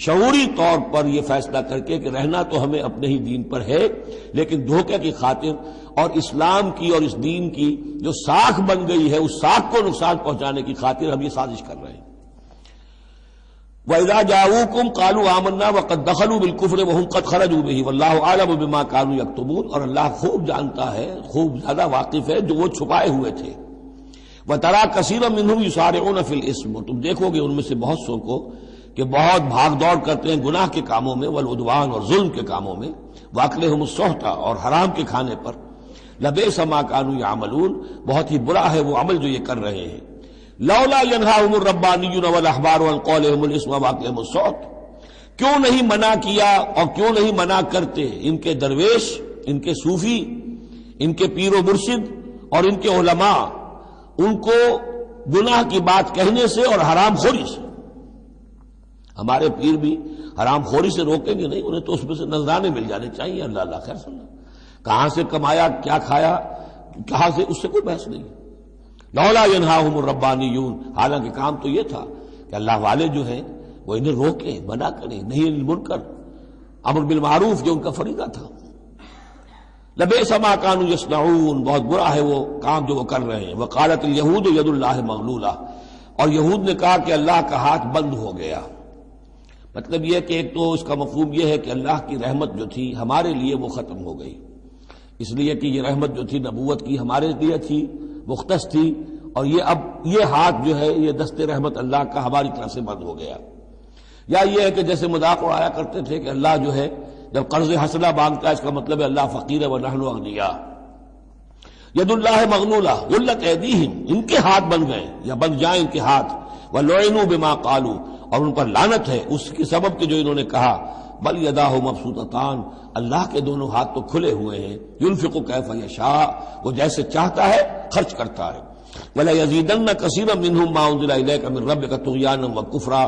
شعوری طور پر یہ فیصلہ کر کے کہ رہنا تو ہمیں اپنے ہی دین پر ہے، لیکن دھوکے کی خاطر اور اسلام کی اور اس دین کی جو ساکھ بن گئی ہے اس ساکھ کو نقصان پہنچانے کی خاطر ہم یہ سازش کر رہے ہیں۔ وَإِذَا جَاءُوكُمْ قَالُوا آمَنَّا وَقَدْ دَخَلُوا بِالْكُفْرِ وَهُمْ قَدْ خَرَجُوا بِهِ وَاللَّهُ أَعْلَمُ بِمَا كَانُوا يَكْتُمُونَ، اور اللہ خوب جانتا ہے، خوب زیادہ واقف ہے جو وہ چھپائے ہوئے تھے۔ وَتَرَىٰ كَثِيرًا مِّنْهُمْ يُسَارِعُونَ فِي الْإِثْمِ، اور تم دیکھو گے ان میں سے بہت سو کو کہ بہت بھاگ دوڑ کرتے ہیں گناہ کے کاموں میں، والعدوان، اور ظلم کے کاموں میں، وَأَكْلِهِمُ السُّحْتَ، اور حرام کے کھانے پر، لَبِئْسَ مَا كَانُوا يَعْمَلُونَ، بہت ہی برا ہے وہ عمل جو یہ کر رہے ہیں۔ لولا ينهاهم الربانيون والاحبار عن قولهم الاسم واكلهم السحت، کیوں نہیں منع کیا اور کیوں نہیں منع کرتے ان کے درویش، ان کے صوفی، ان کے پیر و مرشد اور ان کے علماء ان کو گناہ کی بات کہنے سے اور حرام خوری سے۔ ہمارے پیر بھی حرام خوری سے روکیں گے نہیں، انہیں تو اس میں سے نذرانے مل جانے چاہیے، اللہ اللہ خیر سننا، کہاں سے کمایا، کیا کھایا، کہاں سے، اس سے کوئی بحث نہیں۔ لولا ینہاہم الربانیون، حالانکہ کام تو یہ تھا کہ اللہ والے جو ہیں وہ انہیں روکیں، منع کریں، نہیں المنکر، امر بالمعروف جو ان کا فریضہ تھا۔ لبئس ما کانوا یصنعون، بہت برا ہے وہ کام جو وہ کر رہے ہیں۔ وقالت الیہود ید اللہ مغلولہ، اور یہود نے کہا کہ اللہ کا ہاتھ بند ہو گیا۔ مطلب یہ کہ ایک تو اس کا مفہوم یہ ہے کہ اللہ کی رحمت جو تھی ہمارے لیے وہ ختم ہو گئی، اس لیے کہ یہ رحمت جو تھی نبوت کی ہمارے لیے تھی، مختص تھی، اور یہ اب یہ ہاتھ جو ہے یہ دست رحمت اللہ کا ہماری طرف سے بند ہو گیا۔ یا یہ ہے کہ جیسے مذاق اڑایا کرتے تھے کہ اللہ جو ہے جب قرض حسنہ مانگتا ہے اس کا مطلب ہے اللہ فقیر ہے ونحن اغنیاء۔ ید اللہ مغلولہ غلت ایدیہم، ان کے ہاتھ بن گئے یا بن جائیں ان کے ہاتھ، ولعنوا بما قالوا، اور ان پر لعنت ہے اس کے سبب کہ جو انہوں نے کہا۔ بل یداہ مبسوطتان، اللہ کے دونوں ہاتھ تو کھلے ہوئے ہیں، ينفق کیف یشاء، وہ جیسے چاہتا ہے خرچ کرتا ہے۔ وَلَيَزِيدَنَّ كَثِيرًا مِّنْهُم مَّا أُنزِلَ إِلَيْكَ مِن رَّبِّكَ طُغْيَانًا وَكُفْرًا،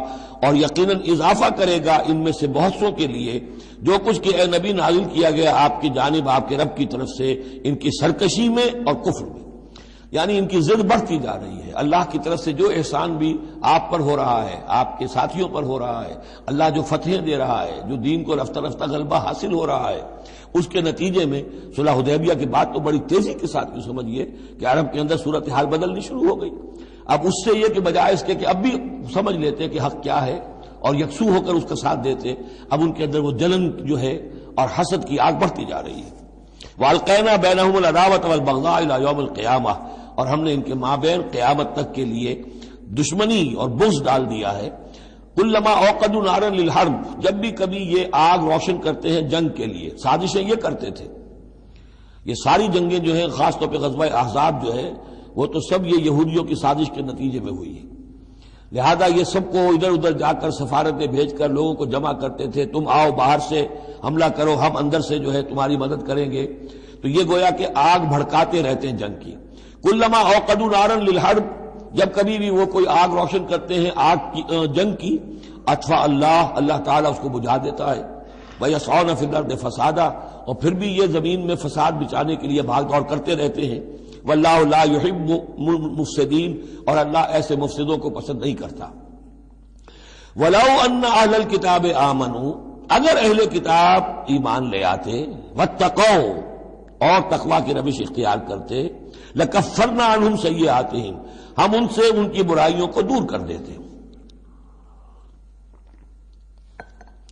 اور یقیناً اضافہ کرے گا ان میں سے بہت سو کے لیے جو کچھ کہ اے نبی نازل کیا گیا آپ کی جانب آپ کے رب کی طرف سے، ان کی سرکشی میں اور کفر میں، یعنی ان کی ضد بڑھتی جا رہی ہے۔ اللہ کی طرف سے جو احسان بھی آپ پر ہو رہا ہے، آپ کے ساتھیوں پر ہو رہا ہے، اللہ جو فتحیں دے رہا ہے، جو دین کو رفتہ رفتہ غلبہ حاصل ہو رہا ہے، اس کے نتیجے میں صلح حدیبیہ کی بات تو بڑی تیزی کے ساتھ یوں سمجھیے کہ عرب کے اندر صورتحال بدلنی شروع ہو گئی۔ اب اس سے یہ کہ بجائے اس کے کہ اب بھی سمجھ لیتے کہ حق کیا ہے اور یکسو ہو کر اس کا ساتھ دیتے، اب ان کے اندر وہ جلن جو ہے اور حسد کی آگ بڑھتی جا رہی ہے۔ وَأَلْقَيْنَا بَيْنَهُمُ الْعَدَاوَةَ وَالْبَغْضَاءَ إِلَى يَوْمِ الْقِيَامَةِ، اور ہم نے ان کے مابین قیامت تک کے لیے دشمنی اور بغض ڈال دیا ہے۔ کلما اوقدوا نارا للحرب، جب بھی کبھی یہ آگ روشن کرتے ہیں جنگ کے لیے، سازشیں یہ کرتے تھے۔ یہ ساری جنگیں جو ہیں خاص طور پہ غزوہ احزاب جو ہے وہ تو سب یہ یہودیوں کی سازش کے نتیجے میں ہوئی ہے۔ لہذا یہ سب کو ادھر ادھر جا کر سفارتیں بھیج کر لوگوں کو جمع کرتے تھے، تم آؤ باہر سے حملہ کرو، ہم اندر سے جو ہے تمہاری مدد کریں گے۔ تو یہ گویا کہ آگ بھڑکاتے رہتے ہیں جنگ کی۔ کلما اوقدوا نارا للحرب، جب کبھی بھی وہ کوئی آگ روشن کرتے ہیں آگ کی جنگ کی، اطفا اللہ تعالیٰ اس کو بجھا دیتا ہے۔ وَيَسْعَوْنَ فِي الْأَرْضِ فَسَادًا، اور پھر بھی یہ زمین میں فساد بچانے کے لیے بھاگ دوڑ کرتے رہتے ہیں. وَاللَّهُ لَا يُحِبُّ الْمُفْسِدِينَ، اور اللہ ایسے مفسدوں کو پسند نہیں کرتا. وَلَوْ أَنَّ أَهْلَ الْكِتَابِ آمَنُوا، اگر اہل کتاب ایمان لے آتے، وَاتَّقَوْا، اور تقوی کی روش اختیار کرتے، لَكَفَّرْنَا عَنْهُمْ سَيِّئَاتِهِمْ، ہم ان سے ان کی برائیوں کو دور کر دیتے.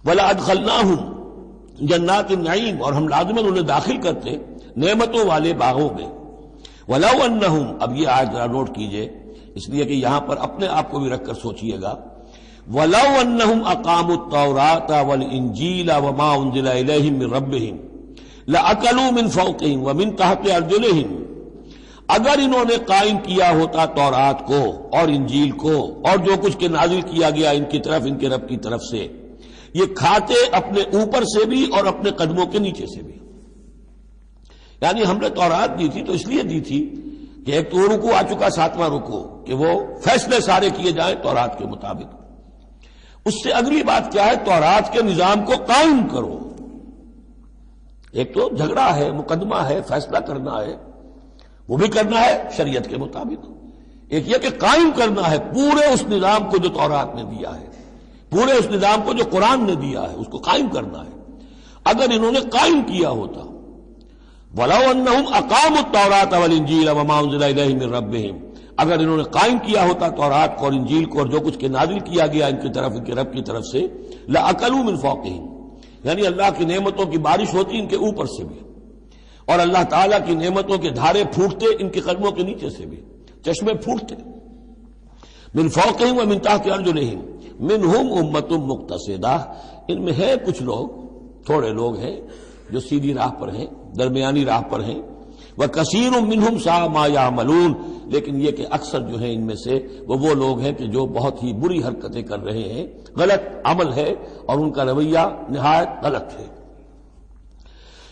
وَلَأَدْخَلْنَاهُمْ جنات النعیم، اور ہم لازماً انہیں داخل کرتے نعمتوں والے باغوں میں. وَلَوْ أَنَّهُمْ، اب یہ آیت ذرا نوٹ کیجئے اس لیے کہ یہاں پر اپنے آپ کو بھی رکھ کر سوچئے گا. وَلَوْ أَنَّهُمْ أَقَامُوا التَّوْرَاةَ وَالْإِنْجِيلَ وَمَا أُنزِلَ إِلَيْهِمْ مِنْ رَبِّهِمْ لَأَكَلُوا مِنْ فَوْقِهِمْ وَمِنْ تَحْتِ أَرْجُلِهِمْ، اگر انہوں نے قائم کیا ہوتا تورات کو اور انجیل کو اور جو کچھ کے نازل کیا گیا ان کی طرف، ان کے رب کی طرف سے، یہ کھاتے اپنے اوپر سے بھی اور اپنے قدموں کے نیچے سے بھی. یعنی ہم نے تورات دی تھی تو اس لیے دی تھی کہ ایک تو رکوع آ چکا 7واں رکوع، کہ وہ فیصلے سارے کیے جائیں تورات کے مطابق. اس سے اگلی بات کیا ہے؟ تورات کے نظام کو قائم کرو. ایک تو جھگڑا ہے، مقدمہ ہے، فیصلہ کرنا ہے، وہ بھی کرنا ہے شریعت کے مطابق. ایک یہ کہ قائم کرنا ہے پورے اس نظام کو جو تورات نے دیا ہے، پورے اس نظام کو جو قرآن نے دیا ہے، اس کو قائم کرنا ہے. اگر انہوں نے قائم کیا ہوتا، وَلَوْ أَنَّهُمْ أَقَامُوا التَّوْرَاةَ وَالْإِنْجِيلَ وَمَا أُنزِلَ إِلَيْهِمْ مِنْ رَبِّهِمْ، اگر انہوں نے قائم کیا ہوتا تورات کو اور انجیل کو اور جو کچھ کے نازل کیا گیا ان کی طرف، ان کے رب کی طرف سے، لَأَكَلُوا مِنْ فَوْقِهِمْ، یعنی اللہ کی نعمتوں کی بارش ہوتی ان کے اوپر سے بھی، اور اللہ تعالیٰ کی نعمتوں کے دھارے پھوٹتے ان کے قدموں کے نیچے سے بھی، چشمے پھوٹتے. مِنْ فَوْقِهِمْ وَمِنْ تَحْتِ أَرْجُلِهِمْ مِنْهُمْ أُمَّةٌ مُقْتَصِدَةٌ، ان میں ہے کچھ لوگ، تھوڑے لوگ ہیں جو سیدھی راہ پر ہیں، درمیانی راہ پر ہیں. وَكَثِيرٌ مِّنْهُمْ سَاءَ مَا يَعْمَلُونَ، لیکن یہ کہ اکثر جو ہیں ان میں سے وہ لوگ ہیں کہ جو بہت ہی بری حرکتیں کر رہے ہیں، غلط عمل ہے اور ان کا رویہ نہایت غلط ہے.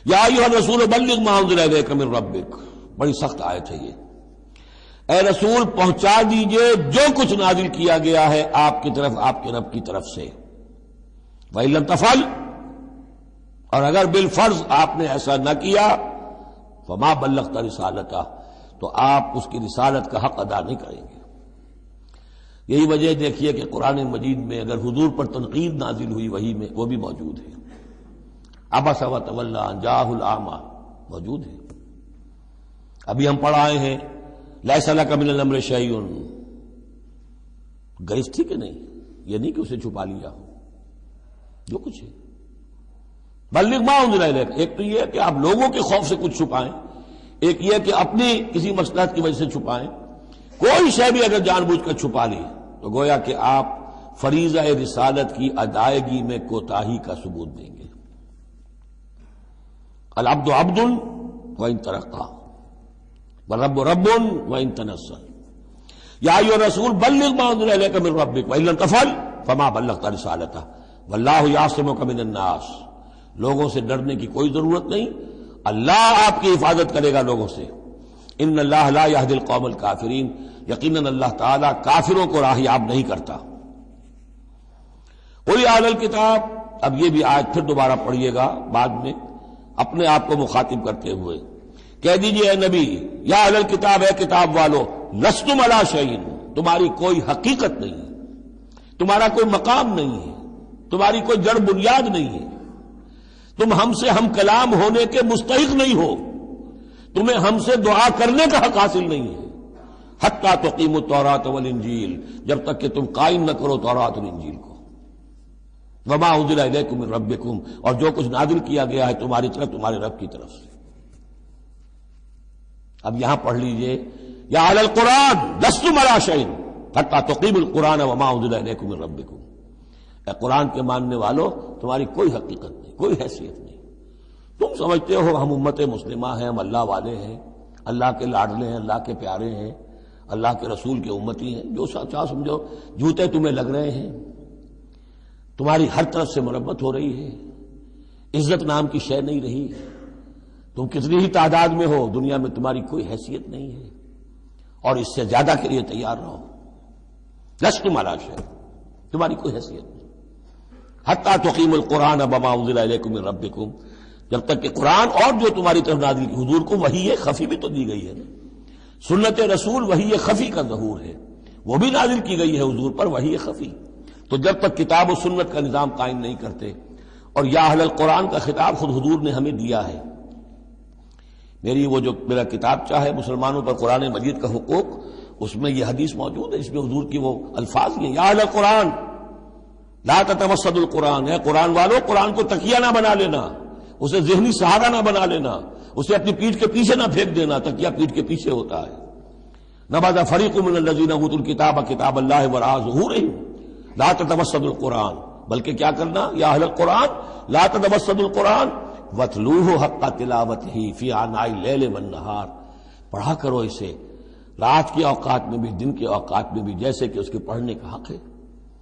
یا ایھا الرسول بلغ ما انزل الیک من ربک، بڑی سخت آیت ہے یہ. اے رسول پہنچا دیجئے جو کچھ نازل کیا گیا ہے آپ کی طرف، آپ کے رب کی طرف سے. وَإِن لَّمْ تَفْعَلْ، اور اگر بالفرض آپ نے ایسا نہ کیا، فَمَا بَلَّغْتَ رِسَالَتَهُ، تو آپ اس کی رسالت کا حق ادا نہیں کریں گے. یہی وجہ دیکھیے کہ قرآن مجید میں اگر حضور پر تنقید نازل ہوئی وحی میں، وہ بھی موجود ہے. عبس وتولی ان جاءہ الاعمی موجود ہے. ابھی ہم پڑھ آئے ہیں لیس لک من الامر شیء، گرج تھی کہ نہیں؟ یہ نہیں کہ اسے چھپا لیا ہو، جو کچھ ہے. بلغ ما انزل الیک، ایک تو یہ کہ آپ لوگوں کے خوف سے کچھ چھپائیں، ایک یہ کہ اپنی کسی مصلحت کی وجہ سے چھپائیں. کوئی شے بھی اگر جان بوجھ کر چھپا لی تو گویا کہ آپ فریضہ رسالت کی ادائیگی میں کوتاہی کا ثبوت دیں گے. العبد عبد وان ترقى والرب رب وان تنزل. یا ایھا الرسول بلغ ما انزل الیک من ربک وان لم تفعل فما بلغت رسالتہ واللہ یعصمک من الناس. لوگوں سے ڈرنے کی کوئی ضرورت نہیں، اللہ آپ کی حفاظت کرے گا لوگوں سے. ان اللہ لا یہدی القوم الکافرین، یقیناً اللہ تعالیٰ کافروں کو راہیاب نہیں کرتا. قل یا اہل الکتاب، اب یہ بھی آیت پھر دوبارہ پڑھیے گا بعد میں اپنے آپ کو مخاطب کرتے ہوئے. کہہ دیجئے اے نبی، یا اہل الکتاب، اے کتاب والو، لستم علی شیء، تمہاری کوئی حقیقت نہیں ہے، تمہارا کوئی مقام نہیں ہے، تمہاری کوئی جڑ بنیاد نہیں ہے، تم ہم سے ہم کلام ہونے کے مستحق نہیں ہو، تمہیں ہم سے دعا کرنے کا حق حاصل نہیں ہے. حتی تقیموا التوراۃ والانجیل، جب تک کہ تم قائم نہ کرو تورات اور انجیل کو. وما انزل الیکم من ربکم، اور جو کچھ نازل کیا گیا ہے تمہاری طرف، تمہارے رب کی طرف سے. اب یہاں پڑھ لیجئے یا اہل القرآن لستم علی شیء حتی تقیموا القرآن وما انزل الیکم من ربکم. اے قرآن کے ماننے والو، تمہاری کوئی حقیقت نہیں، کوئی حیثیت نہیں. تم سمجھتے ہو ہم امت مسلمہ ہیں، ہم اللہ والے ہیں، اللہ کے لاڈلے ہیں، اللہ کے پیارے ہیں، اللہ کے رسول کے امتی ہیں. جو چاہو سمجھو، جوتے تمہیں لگ رہے ہیں، تمہاری ہر طرف سے مرمت ہو رہی ہے، عزت نام کی شے نہیں رہی. تم کتنی ہی تعداد میں ہو، دنیا میں تمہاری کوئی حیثیت نہیں ہے، اور اس سے زیادہ کے لیے تیار رہو. لستم علی شیء، تمہاری کوئی حیثیت نہیں. حتی تقیم القرآن بما انزل الیکم من ربکم، جب تک کہ قرآن اور جو تمہاری طرف نازل کی، حضور کو وحی خفی بھی تو دی گئی ہے نا، سنت رسول وحی خفی کا ظہور ہے، وہ بھی نازل کی گئی ہے حضور پر وحی خفی۔ تو جب تک کتاب و سنت کا نظام قائم نہیں کرتے، اور یا اہل القرآن کا خطاب خود حضور نے ہمیں دیا ہے۔ میرا کتاب چاہے مسلمانوں پر قرآن مجید کا حقوق، اس میں یہ حدیث موجود ہے، اس میں حضور کی وہ الفاظ ہیں، یا اہل القرآن لا تتوسدوا القرآن، ہے قرآن والوں قرآن کو تکیہ نہ بنا لینا، اسے ذہنی سہارا نہ بنا لینا، اسے اپنی پیٹھ کے پیچھے نہ پھینک دینا، تکیہ پیٹھ کے پیچھے ہوتا ہے۔ نبذ فریق من الذین اوتوا الکتاب کتاب اللہ وراء ظہورہم لا تتوسدوا القرآن، بلکہ کیا کرنا، یا اہل القرآن لا تتوسدوا القرآن واتلوہ حق تلاوتہ فی آناء اللیل والنہار، پڑھا کرو اسے رات کے اوقات میں بھی دن کے اوقات میں بھی جیسے کہ اس کے پڑھنے کا حق ہے۔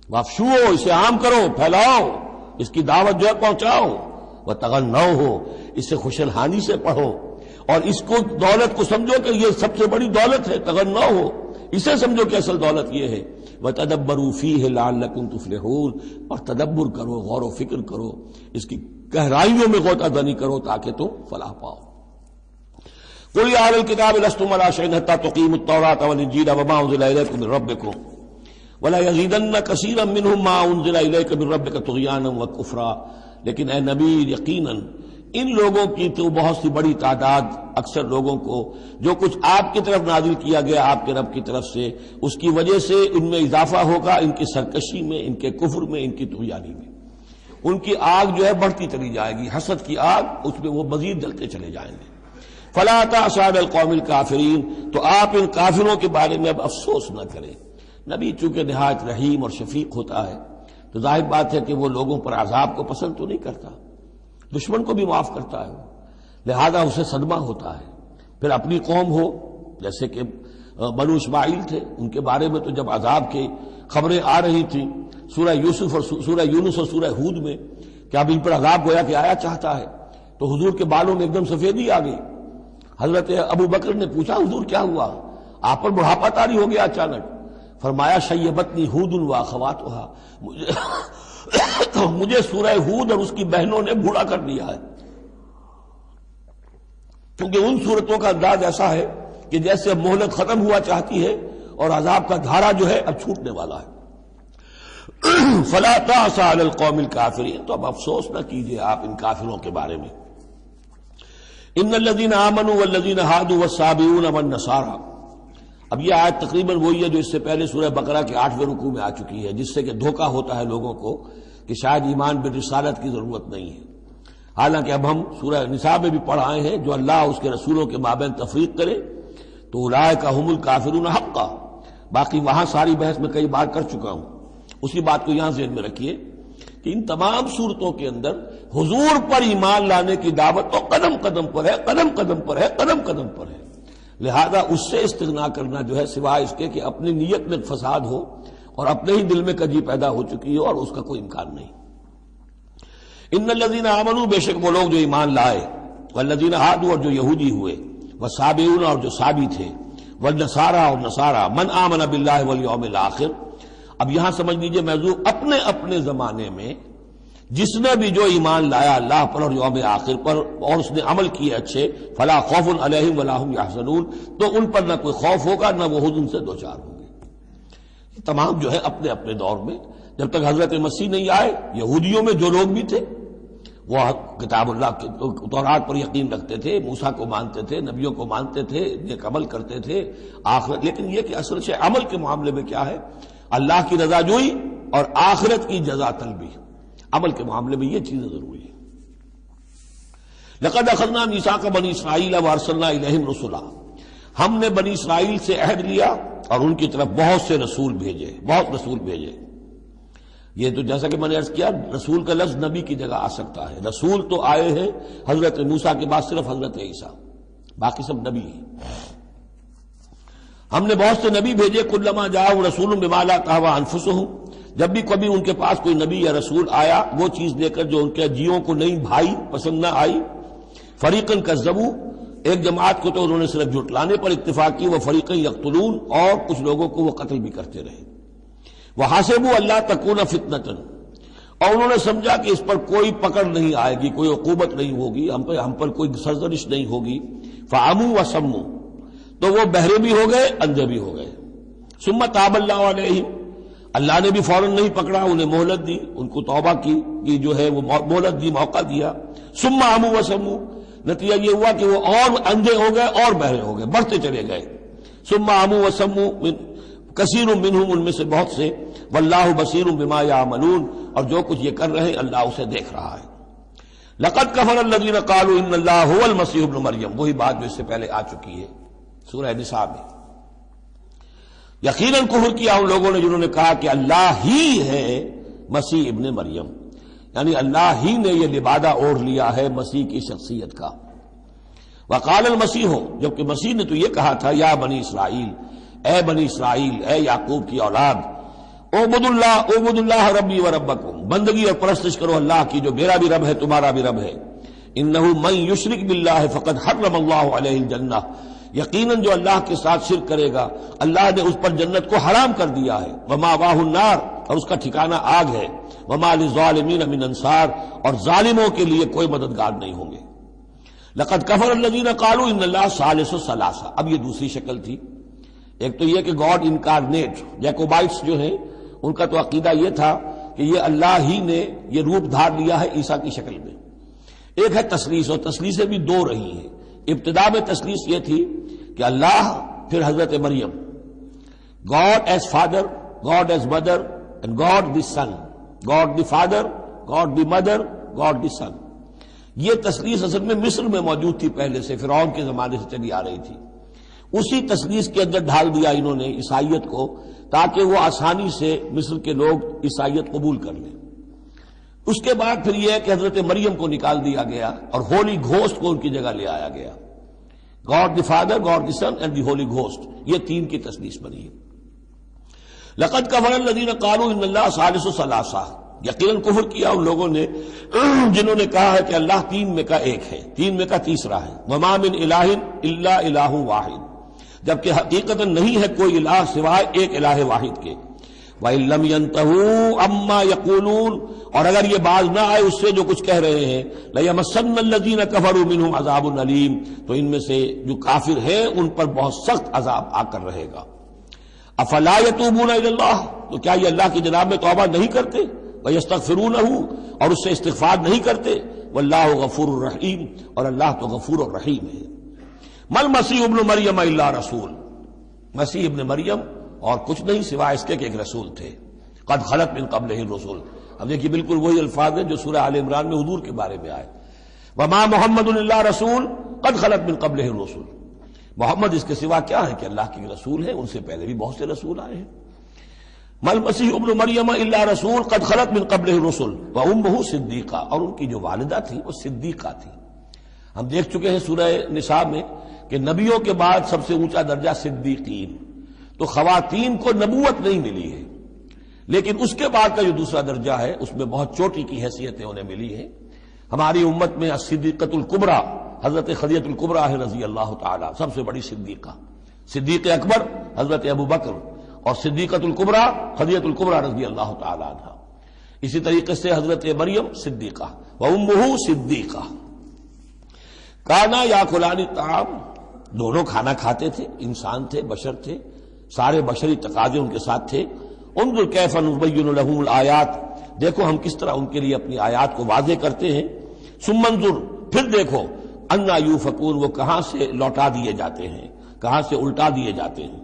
وافشوہ، اسے عام کرو، پھیلاؤ، اس کی دعوت جو ہے پہنچاؤ، وتغنوہ، اسے خوش الحانی سے پڑھو، اور اس کو دولت کو سمجھو کہ یہ سب سے بڑی دولت ہے، تغنوہ، اسے سمجھو کہ اصل دولت یہ ہے۔ وتدبروا فیہ لعلکم تفلحون، اور تدبر کرو، غور و فکر کرو، اس کی گہرائیوں میں غوطہ زنی کرو تاکہ تم فلاح پاؤ۔ قل یا اہل الکتاب لستم علی شیء حتی تقیموا التوراۃ والانجیل وما انزل الیکم من ربکم ولا یزیدن کثیرا منہم ما انزل الیک من ربک طغیانا وکفرا، لیکن اے نبی یقیناً ان لوگوں کی تو بہت سی بڑی تعداد، اکثر لوگوں کو جو کچھ آپ کی طرف نازل کیا گیا آپ کے رب کی طرف سے، اس کی وجہ سے ان میں اضافہ ہوگا، ان کی سرکشی میں، ان کے کفر میں، ان کی طغیانی میں، ان کی آگ جو ہے بڑھتی چلی جائے گی، حسد کی آگ، اس میں وہ مزید جلتے چلے جائیں گے۔ فلا تأس علی القوم الکافرین، تو آپ ان کافروں کے بارے میں اب افسوس نہ کریں۔ نبی چونکہ نہایت رحیم اور شفیق ہوتا ہے تو ظاہر بات ہے کہ وہ لوگوں پر عذاب کو پسند تو نہیں کرتا، دشمن کو بھی معاف کرتا ہے، لہذا اسے صدمہ ہوتا ہے۔ پھر اپنی قوم ہو، جیسے کہ بنو اسماعیل تھے، ان کے بارے میں تو جب عذاب کی خبریں آ رہی تھیں سورہ یوسف اور سورہ یونس اور سورہ ہود میں کہ اب ان پر عذاب گویا کہ آیا چاہتا ہے، تو حضور کے بالوں میں ایک دم سفیدی آ گئی۔ حضرت ابو بکر نے پوچھا حضور کیا ہوا، آپ پر بڑھاپا طاری ہو گیا اچانک؟ فرمایا شیبتنی ہود واخواتھا، مجھے سورہ ہود اور اس کی بہنوں نے بوڑھا کر دیا ہے، کیونکہ ان صورتوں کا انداز ایسا ہے کہ جیسے اب مہلت ختم ہوا چاہتی ہے اور عذاب کا دھارا جو ہے اب چھوٹنے والا ہے۔ فلا تأس علی القوم الکافرین، تو اب افسوس نہ کیجئے آپ ان کافروں کے بارے میں۔ ان الذین آمنوا والذین ہادوا والصابئون والنصارى، اب یہ آیت تقریباً وہی ہے جو اس سے پہلے سورہ بقرہ کے 8ویں رکوع میں آ چکی ہے، جس سے کہ دھوکہ ہوتا ہے لوگوں کو کہ شاید ایمان بالرسالت کی ضرورت نہیں ہے، حالانکہ اب ہم سورہ نساء میں بھی پڑھ آئے ہیں جو اللہ اس کے رسولوں کے مابین تفریق کرے تو اولئک هم الکافرون حقا، باقی وہاں ساری بحث میں کئی بار کر چکا ہوں، اسی بات کو یہاں ذہن میں رکھیے کہ ان تمام صورتوں کے اندر حضور پر ایمان لانے کی دعوت تو قدم قدم پر ہے، قدم قدم پر ہے، قدم قدم پر ہے، لہذا اس سے استغنا کرنا جو ہے سوائے اس کے کہ اپنی نیت میں فساد ہو اور اپنے ہی دل میں کجی پیدا ہو چکی ہو، اور اس کا کوئی امکان نہیں۔ ان الذین آمنوا، بے شک وہ لوگ جو ایمان لائے، والذین ہادوا، اور جو یہودی ہوئے، والصابئون، اور جو صابی تھے، والنصارى، اور نصارى، من آمن باللہ والیوم الآخر۔ اب یہاں سمجھ لیجئے موضوع اپنے اپنے زمانے میں جس نے بھی جو ایمان لایا اللہ پر اور یوم آخر پر اور اس نے عمل کیے اچھے، فلا خوف علیہم ولا هم یحزنون، تو ان پر نہ کوئی خوف ہوگا نہ وہ حزن سے دوچار ہوں گے۔ یہ تمام جو ہے اپنے اپنے دور میں، جب تک حضرت مسیح نہیں آئے، یہودیوں میں جو لوگ بھی تھے وہ کتاب اللہ کے تورات پر یقین رکھتے تھے، موسیٰ کو مانتے تھے، نبیوں کو مانتے تھے، نیک عمل کرتے تھے آخرت، لیکن یہ کہ اصل سے عمل کے معاملے میں کیا ہے، اللہ کی رضا جوئی اور آخرت کی جزا طلبی، عمل کے معاملے میں یہ چیزیں ضروری ہیں۔ لقد اخذنا میثاق بنی اسرائیل وارسلنا الیہم رسلا، ہم نے بنی اسرائیل سے عہد لیا اور ان کی طرف بہت سے رسول بھیجے، بہت رسول بھیجے۔ یہ تو جیسا کہ میں نے عرض کیا، رسول کا لفظ نبی کی جگہ آ سکتا ہے، رسول تو آئے ہیں حضرت موسیٰ کے بعد صرف حضرت عیسیٰ، باقی سب نبی ہیں۔ ہم نے بہت سے نبی بھیجے، کلما جاء رسول بما لا تهوى انفسهم، جب بھی کبھی ان کے پاس کوئی نبی یا رسول آیا وہ چیز لے کر جو ان کے جیوں کو نہیں بھائی، پسند نہ آئی، فریقا کذبوا، ایک جماعت کو تو انہوں نے صرف جھٹلانے پر اکتفا کی، وہ فریقا یقتلون، اور کچھ لوگوں کو وہ قتل بھی کرتے رہے۔ وحسبوا اللہ تکون فتنۃ، اور انہوں نے سمجھا کہ اس پر کوئی پکڑ نہیں آئے گی، کوئی عقوبت نہیں ہوگی، ہم پر کوئی سرزنش نہیں ہوگی، فعموا وصموا، تو وہ بہرے بھی ہو گئے، اندھے بھی ہو گئے۔ ثم تاب اللہ علیہم، اللہ نے بھی فوراً نہیں پکڑا، انہیں مہلت دی، ان کو توبہ کی جو ہے وہ مہلت دی، موقع دیا۔ ثم عموا وصموا، نتیجہ یہ ہوا کہ وہ اور اندھے ہو گئے اور بہرے ہو گئے، بڑھتے چلے گئے۔ ثم عموا وصموا کثیر منہم، ان میں سے بہت سے، واللہ بصیر بما یعملون، اور جو کچھ یہ کر رہے ہیں اللہ اسے دیکھ رہا ہے۔ لقد کفر الذین قالوا ان اللہ هو المسیح ابن مریم، وہی بات جو اس سے پہلے آ چکی ہے سورہ نساء میں۔ یقیناً کفر کیا ان لوگوں نے جنہوں نے کہا کہ اللہ ہی ہے مسیح ابن مریم، یعنی اللہ ہی نے یہ لبادہ اوڑھ لیا ہے مسیح کی شخصیت کا۔ وقال المسیح، جبکہ مسیح نے تو یہ کہا تھا یا بنی اسرائیل، اے بنی اسرائیل، اے یعقوب کی اولاد، اعبدوا اللہ ربی و ربکم، بندگی اور پرستش کرو اللہ کی جو میرا بھی رب ہے تمہارا بھی رب ہے۔ انہ من یشرک باللہ فقد حرم اللہ علیہ الجنہ، یقیناً جو اللہ کے ساتھ شرک کرے گا اللہ نے اس پر جنت کو حرام کر دیا ہے، ومأواہ النار، اور اس کا ٹھکانہ آگ ہے، وما للظالمین من انصار، اور ظالموں کے لیے کوئی مددگار نہیں ہوں گے۔ لقد کفر الذین قالوا ان اللہ ثالث ثلاثہ، اب یہ دوسری شکل تھی۔ ایک تو یہ کہ گاڈ انکارنیٹ، جیکوبائٹس جو ہیں ان کا تو عقیدہ یہ تھا کہ یہ اللہ ہی نے یہ روپ دھار لیا ہے عیسیٰ کی شکل میں۔ ایک ہے تثلیث، اور تثلیثیں بھی دو رہی ہیں۔ ابتدا میں تثلیث یہ تھی کہ اللہ، پھر حضرت مریم، God is father, God is mother, and God the son, God the father, God the mother, God the son. یہ تثلیث اصل میں مصر میں موجود تھی پہلے سے، فرعون کے زمانے سے چلی آ رہی تھی۔ اسی تثلیث کے اندر ڈھال دیا انہوں نے عیسائیت کو، تاکہ وہ آسانی سے مصر کے لوگ عیسائیت قبول کر لیں۔ اس کے بعد پھر یہ ہے کہ حضرت مریم کو نکال دیا گیا اور ہولی گھوسٹ کو ان کی جگہ لے آیا گیا۔ God the father, God the Son and the Holy Ghost, یہ تین کی تثلیث بنی ہے۔ لقد کفر الذین قالوا ان اللہ ثالث ثلاثہ، یقیناً کفر کیا ان لوگوں نے جنہوں نے کہا ہے کہ اللہ تین میں کا ایک ہے، تین میں کا تیسرا ہے۔ وما من الہ الا الہ واحد، جبکہ حقیقتاً نہیں ہے کوئی الہ سوائے ایک الہ واحد کے۔ وَإِن لَّمْ يَنْتَهُوا عَمَّا يَقُولُونَ، اور اگر یہ باز نہ آئے اس سے جو کچھ کہہ رہے ہیں، لَيَمَسَّنَّ الَّذِينَ كَفَرُوا مِنْهُمْ عَذَابٌ أَلِيمٌ، تو ان میں سے جو کافر ہیں ان پر بہت سخت عذاب آ کر رہے گا۔ أَفَلَا يَتُوبُونَ إِلَى اللَّهِ، تو کیا یہ اللہ کی جناب میں توبہ نہیں کرتے؟ وَيَسْتَغْفِرُونَهُ، اور اس سے استغفار نہیں کرتے؟ وَاللَّهُ غَفُورٌ رَحِيمٌ، اور اللہ تو غفور اور رحیم ہے۔ مَا الْمَسِيحُ ابْنُ مَرْيَمَ إِلَّا رَسُولٌ، مسیح ابن مریم اور کچھ نہیں سوائے اس کے کہ ایک رسول تھے۔ قد خلت من قبلہ الرسل، اب دیکھیے بالکل وہی الفاظ ہیں جو سورہ آل عمران میں حضور کے بارے میں آئے، وما محمد الا رسول قد خلت من قبلہ الرسل، محمد اس کے سوا کیا ہے کہ اللہ کے رسول ہیں، ان سے پہلے بھی بہت سے رسول آئے ہیں۔ ما المسیح ابن مریم الا رسول قد خلت من قبلہ الرسل وامہ صدیقہ، اور ان کی جو والدہ تھی وہ صدیقہ تھی۔ ہم دیکھ چکے ہیں سورہ نساء میں کہ نبیوں کے بعد سب سے اونچا درجہ صدیقین، تو خواتین کو نبوت نہیں ملی ہے، لیکن اس کے بعد کا جو دوسرا درجہ ہے اس میں بہت چوٹی کی حیثیتیں انہیں ملی ہیں۔ ہماری امت میں الصدیقۃ الکبریٰ حضرت خدیجہ الکبریٰ رضی اللہ تعالی، سب سے بڑی صدیقہ، صدیق اکبر حضرت ابو بکر، اور صدیقۃ الکبریٰ خدیجہ الکبریٰ رضی اللہ تعالی عنہا۔ اسی طریقے سے حضرت مریم صدیقہ وامہ صدیقہ۔ کانا یاکلان الطعام، دونوں کھانا کھاتے تھے، انسان تھے، بشر تھے، سارے بشری تقاضے ان کے ساتھ تھے۔ انظر کیف نبین لہم الآیات، دیکھو ہم کس طرح ان کے لیے اپنی آیات کو واضح کرتے ہیں۔ ثم انظر، پھر دیکھو، انا یوفکون، وہ کہاں سے لوٹا دیے جاتے ہیں، کہاں سے الٹا دیے جاتے ہیں۔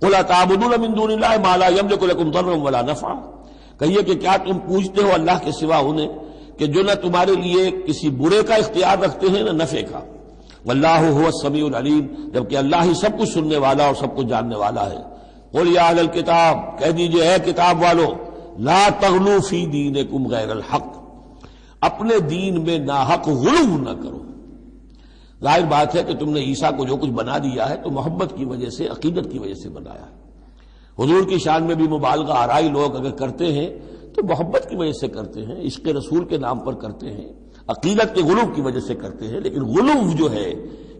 قل اتعبدون من دون اللہ ما لا یملک لکم ضرا ولا نفعا، کہیے کہ کیا تم پوچھتے ہو اللہ کے سوا انہیں کہ جو نہ تمہارے لیے کسی برے کا اختیار رکھتے ہیں نہ نفع کا۔ واللہ هو السمیع العلیم، جبکہ اللہ ہی سب کچھ سننے والا اور سب کچھ جاننے والا ہے۔ قل یا اہل الکتاب، کہہ دیجئے اے کتاب والو، لا تغلوا فی دینکم غیر الحق، اپنے دین میں ناحق غلو نہ کرو۔ ظاہر بات ہے کہ تم نے عیسیٰ کو جو کچھ بنا دیا ہے تو محبت کی وجہ سے، عقیدت کی وجہ سے بنایا ہے۔ حضور کی شان میں بھی مبالغہ آرائی لوگ اگر کرتے ہیں تو محبت کی وجہ سے کرتے ہیں، عشق رسول کے نام پر کرتے ہیں، عقیدت کے غلو کی وجہ سے کرتے ہیں، لیکن غلو جو ہے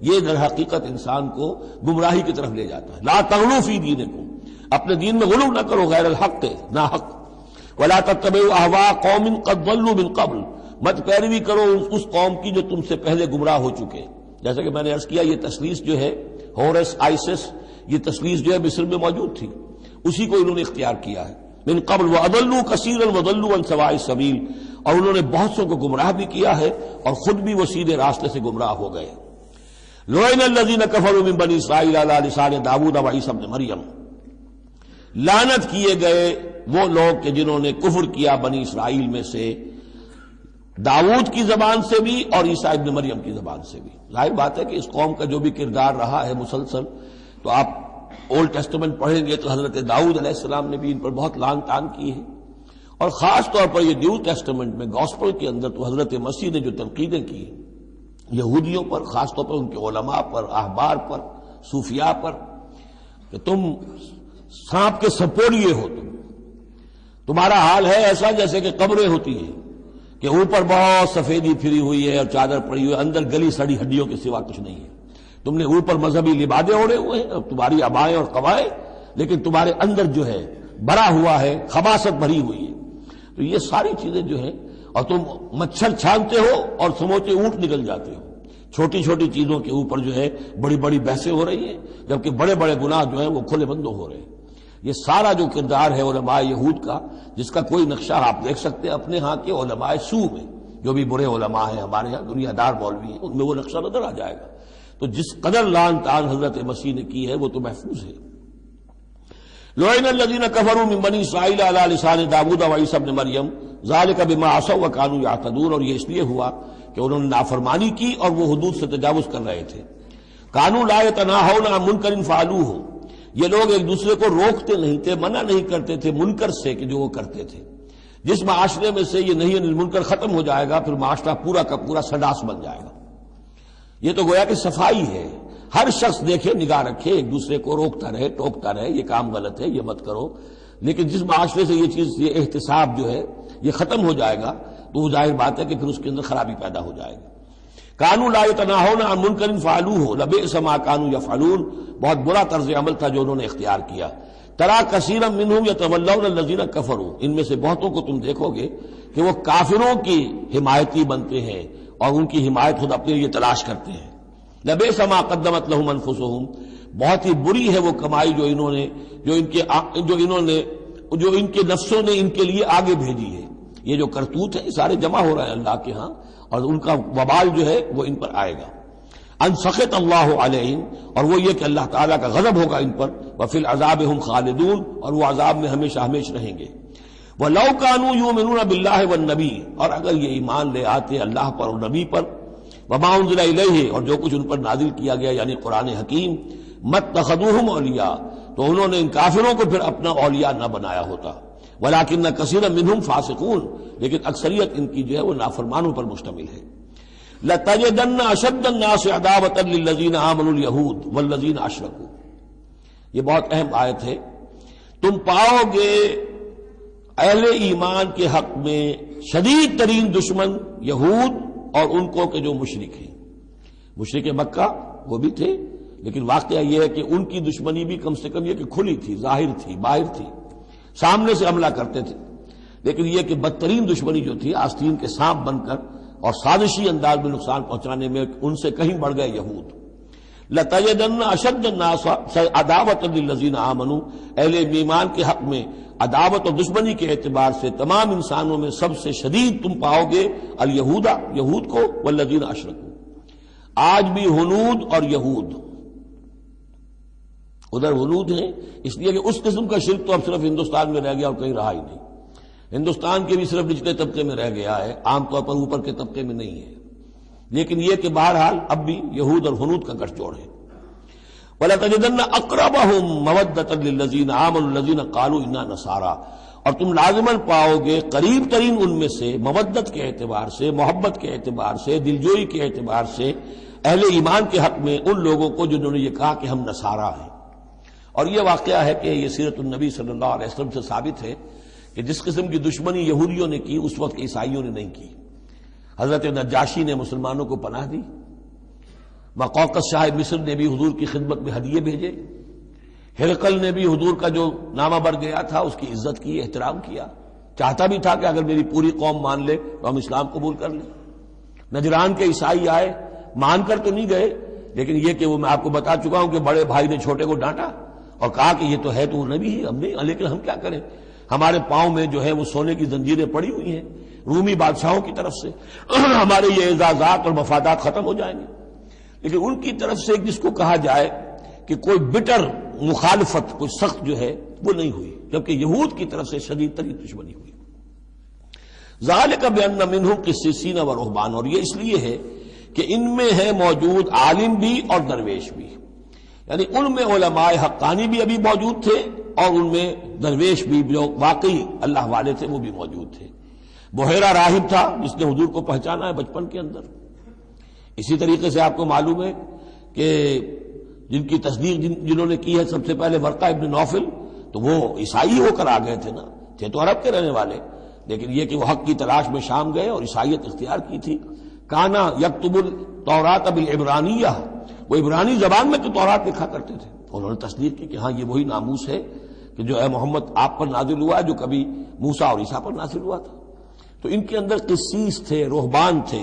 یہ در حقیقت انسان کو گمراہی کی طرف لے جاتا ہے۔ لا تغلوا فی دینکم، اپنے دین میں غلو نہ کرو غیر الحق، ناحق۔ ولا تتبعوا اهواء قوم قد ضلوا من قبل، مت پیروی کرو اس قوم کی جو تم سے پہلے گمراہ ہو چکے. جیسا کہ میں نے عرض کیا، یہ تثلیث جو ہے ہورس آئسس، یہ تثلیث جو ہے مصر میں موجود تھی، اسی کو انہوں نے اختیار کیا ہے. من قبل وَأَضَلُّوا كَثِيرًا وَضَلُّوا عَنْ سَوَاءِ السَّبِيلِ، اور انہوں نے بہت سو کو گمراہ بھی کیا ہے اور خود بھی وہ سیدھے راستے سے گمراہ ہو گئے. لُعِنَ الَّذِينَ كَفَرُوا مِن بَنِي إِسْرَائِيلَ عَلَىٰ لِسَانِ داؤد وعیسی ابن مریم، لعنت کیے گئے وہ لوگ کہ جنہوں نے کفر کیا بنی اسرائیل میں سے داؤد کی زبان سے بھی اور عیسیٰ ابن مریم کی زبان سے بھی. ظاہر بات ہے کہ اس قوم کا جو بھی کردار رہا ہے مسلسل، تو آپ اولڈ ٹیسٹمنٹ پڑھیں گے تو حضرت داؤد علیہ السلام نے بھی ان پر بہت لعن طعن کی ہے، اور خاص طور پر یہ نیو ٹیسٹمنٹ میں گاسپل کے اندر تو حضرت مسیح نے جو تنقیدیں کی یہودیوں پر، خاص طور پر ان کے علماء پر، احبار پر، صوفیاء پر، کہ تم سانپ کے سپوڑیے ہو، تمہارا حال ہے ایسا جیسے کہ قبریں ہوتی ہیں کہ اوپر بہت سفیدی پھری ہوئی ہے اور چادر پڑی ہوئی ہے، اندر گلی سڑی ہڈیوں کے سوا کچھ نہیں ہے. تم نے اوپر مذہبی لبادے اوڑے ہوئے ہیں اور تمہاری ابائیں اور قوائیں، لیکن تمہارے اندر جو ہے بھرا ہوا ہے، خباثت بھری ہوئی ہے. تو یہ ساری چیزیں جو ہیں، اور تم مچھر چھانتے ہو اور سموچے اونٹ نکل جاتے ہو. چھوٹی چھوٹی چیزوں کے اوپر جو ہے بڑی بڑی بحثیں ہو رہی ہیں، جبکہ بڑے بڑے گناہ جو ہیں وہ کھلے بندوں ہو رہے ہیں. یہ سارا جو کردار ہے علماء یہود کا، جس کا کوئی نقشہ آپ دیکھ سکتے ہیں اپنے ہاں کے علماء سو میں، جو بھی برے علماء ہیں ہمارے ہاں دنیا دار مولوی ہیں، ان میں وہ نقشہ نظر آ جائے گا. تو جس قدر لعن طعن حضرت مسیح نے کی ہے وہ تو محفوظ ہے. لعن الذین کفروا من بنی اسرائیل علی لسان داؤد وعیسی ابن مریم ذلک بما عصوا وکانوا یعتدون، اور یہ اس لیے ہوا کہ انہوں نے نافرمانی کی اور وہ حدود سے تجاوز کر رہے تھے. کانوا لا یتناہون عن منکر فعلوہ، یہ لوگ ایک دوسرے کو روکتے نہیں تھے، منع نہیں کرتے تھے منکر سے کہ جو وہ کرتے تھے. جس معاشرے میں سے یہ نہیں منکر ختم ہو جائے گا پھر معاشرہ پورا کا پورا سڈاس بن جائے گا. یہ تو گویا کہ صفائی ہے، ہر شخص دیکھے، نگاہ رکھے، ایک دوسرے کو روکتا رہے، ٹوکتا رہے، یہ کام غلط ہے، یہ مت کرو. لیکن جس معاشرے سے یہ چیز، یہ احتساب جو ہے یہ ختم ہو جائے گا تو وہ ظاہر بات ہے کہ پھر اس کے اندر خرابی پیدا ہو جائے گی. کانوا لا یتناہون عن منکر فعلوہ لبئس ما کانوا یفعلون، بہت برا طرز عمل تھا جو انہوں نے اختیار کیا. ترا کثیرا منہم یتولون الذین کفروا، ان میں سے بہتوں کو تم دیکھو گے کہ وہ کافروں کی حمایتی بنتے ہیں اور ان کی حمایت خود اپنے لیے تلاش کرتے ہیں. لبئس ما قدمت لهم انفسهم، بہت ہی بری ہے وہ کمائی جو ان کے نفسوں نے ان کے لیے آگے بھیجی ہے. یہ جو کرتوت ہے سارے جمع ہو رہے ہیں اللہ کے ہاں، اور ان کا وبال جو ہے وہ ان پر آئے گا. ان سخط اللہ علیہم، اور وہ یہ کہ اللہ تعالیٰ کا غضب ہوگا ان پر. وفی العذاب ہم خالدون، اور وہ عذاب میں ہمیشہ ہمیشہ رہیں گے. وَلَوْ كَانُوا يُؤْمِنُونَ بِاللَّهِ وَالنَّبِيِّ، اور اگر یہ ایمان لے آتے اللہ پر اور نبی پر، وَمَا أُنزِلَ إِلَيْهِ، اور جو کچھ ان پر نازل کیا گیا یعنی قرآن حکیم، مَتَّخَذُوهُمْ أَوْلِيَاءَ، تو انہوں نے ان کافروں کو پھر اپنا اولیاء نہ بنایا ہوتا. وَلَكِنَّ كَثِيرًا مِّنْهُمْ فَاسِقُونَ، لیکن اکثریت ان کی جو ہے وہ نافرمانوں پر مشتمل ہے. لَتَجِدَنَّ أَشَدَّ النَّاسِ عَدَاوَةً لِّلَّذِينَ آمَنُوا الْيَهُودَ وَالَّذِينَ أَشْرَكُوا، یہ بہت اہم آیت ہے. تم پاؤ گے اہل ایمان کے حق میں شدید ترین دشمن یہود اور ان کو کہ جو مشرک ہیں. مشرک مکہ وہ بھی تھے، لیکن واقعہ یہ ہے کہ ان کی دشمنی بھی کم سے کم یہ کہ کھلی تھی، ظاہر تھی، باہر تھی، سامنے سے حملہ کرتے تھے. لیکن یہ کہ بدترین دشمنی جو تھی آستین کے سانپ بن کر اور سازشی انداز میں نقصان پہنچانے میں ان سے کہیں بڑھ گئے یہود. لَتَجِدَنَّ أَشَدَّ النَّاسِ عَدَاوَةً لِّلَّذِينَ آمَنُوا، اہل ایمان کے حق میں عداوت اور دشمنی کے اعتبار سے تمام انسانوں میں سب سے شدید تم پاؤ گے الیہود، یہود کو، والذین اشرکوا. آج بھی ہنود اور یہود، ادھر ہنود ہیں اس لیے کہ اس قسم کا شرک تو اب صرف ہندوستان میں رہ گیا اور کہیں رہا ہی نہیں. ہندوستان کے بھی صرف نچلے طبقے میں رہ گیا ہے، عام طور پر اوپر کے طبقے میں نہیں ہے. لیکن یہ کہ بہرحال اب بھی یہود اور ہنود کا گٹھ جوڑ ہے. وَلَتَجِدَنَّ أَقْرَبَهُمْ مَوَدَّةً لِّلَّذِينَ آمَنُوا الَّذِينَ قَالُوا إِنَّا نَصَارَىٰ، اور تم لازماً پاؤ گے قریب ترین ان میں سے، مودت کے اعتبار سے، محبت کے اعتبار سے، دلجوئی کے اعتبار سے، اہل ایمان کے حق میں ان لوگوں کو جنہوں نے یہ کہا کہ ہم نصارہ ہیں. اور یہ واقعہ ہے کہ یہ سیرت النبی صلی اللہ علیہ وسلم سے ثابت ہے کہ جس قسم کی دشمنی یہودیوں نے کی اس وقت عیسائیوں نے نہیں کی. حضرت نجاشی نے مسلمانوں کو پناہ دی، مقوقس شاہ مصر نے بھی حضور کی خدمت میں ہدیے بھیجے، ہرقل نے بھی حضور کا جو نامہ بر گیا تھا اس کی عزت کی، احترام کیا. چاہتا بھی تھا کہ اگر میری پوری قوم مان لے تو ہم اسلام قبول کر لیں۔ نجران کے عیسائی آئے، مان کر تو نہیں گئے، لیکن یہ کہ وہ میں آپ کو بتا چکا ہوں کہ بڑے بھائی نے چھوٹے کو ڈانٹا اور کہا کہ یہ تو ہے تو وہ نبی ہی، ہم نہیں، لیکن ہم کیا کریں، ہمارے پاؤں میں جو ہے وہ سونے کی زنجیریں پڑی ہوئی ہیں رومی بادشاہوں کی طرف سے، ہمارے یہ اعزازات اور مفادات ختم ہو جائیں گے۔ لیکن ان کی طرف سے جس کو کہا جائے کہ کوئی بٹر مخالفت، کوئی سخت جو ہے وہ نہیں ہوئی، جبکہ یہود کی طرف سے شدید ترین دشمنی ہوئی۔ ذالک بان منہم قسیسین و رہبان، اور یہ اس لیے ہے کہ ان میں ہے موجود عالم بھی اور درویش بھی، یعنی ان میں علماء حقانی بھی ابھی موجود تھے اور ان میں درویش بھی جو واقعی اللہ والے تھے وہ بھی موجود تھے۔ بحیرہ راہب تھا جس نے حضور کو پہچانا ہے بچپن کے اندر۔ اسی طریقے سے آپ کو معلوم ہے کہ جن کی تصدیق جنہوں نے کی ہے سب سے پہلے ورقہ ابن نوفل، تو وہ عیسائی ہو کر آ گئے تھے نا، تھے تو عرب کے رہنے والے، لیکن یہ کہ وہ حق کی تلاش میں شام گئے اور عیسائیت اختیار کی تھی۔ کانا یکتب التوراۃ بالعبرانیہ، وہ عبرانی زبان میں تو تورات لکھا کرتے تھے، انہوں نے تصدیق کی کہ ہاں یہ وہی ناموس ہے کہ جو ہے محمد آپ پر نازل ہوا ہے، جو کبھی موسیٰ اور عیسیٰ پر نازل ہوا تھا۔ تو ان کے اندر قسیس تھے، رہبان تھے،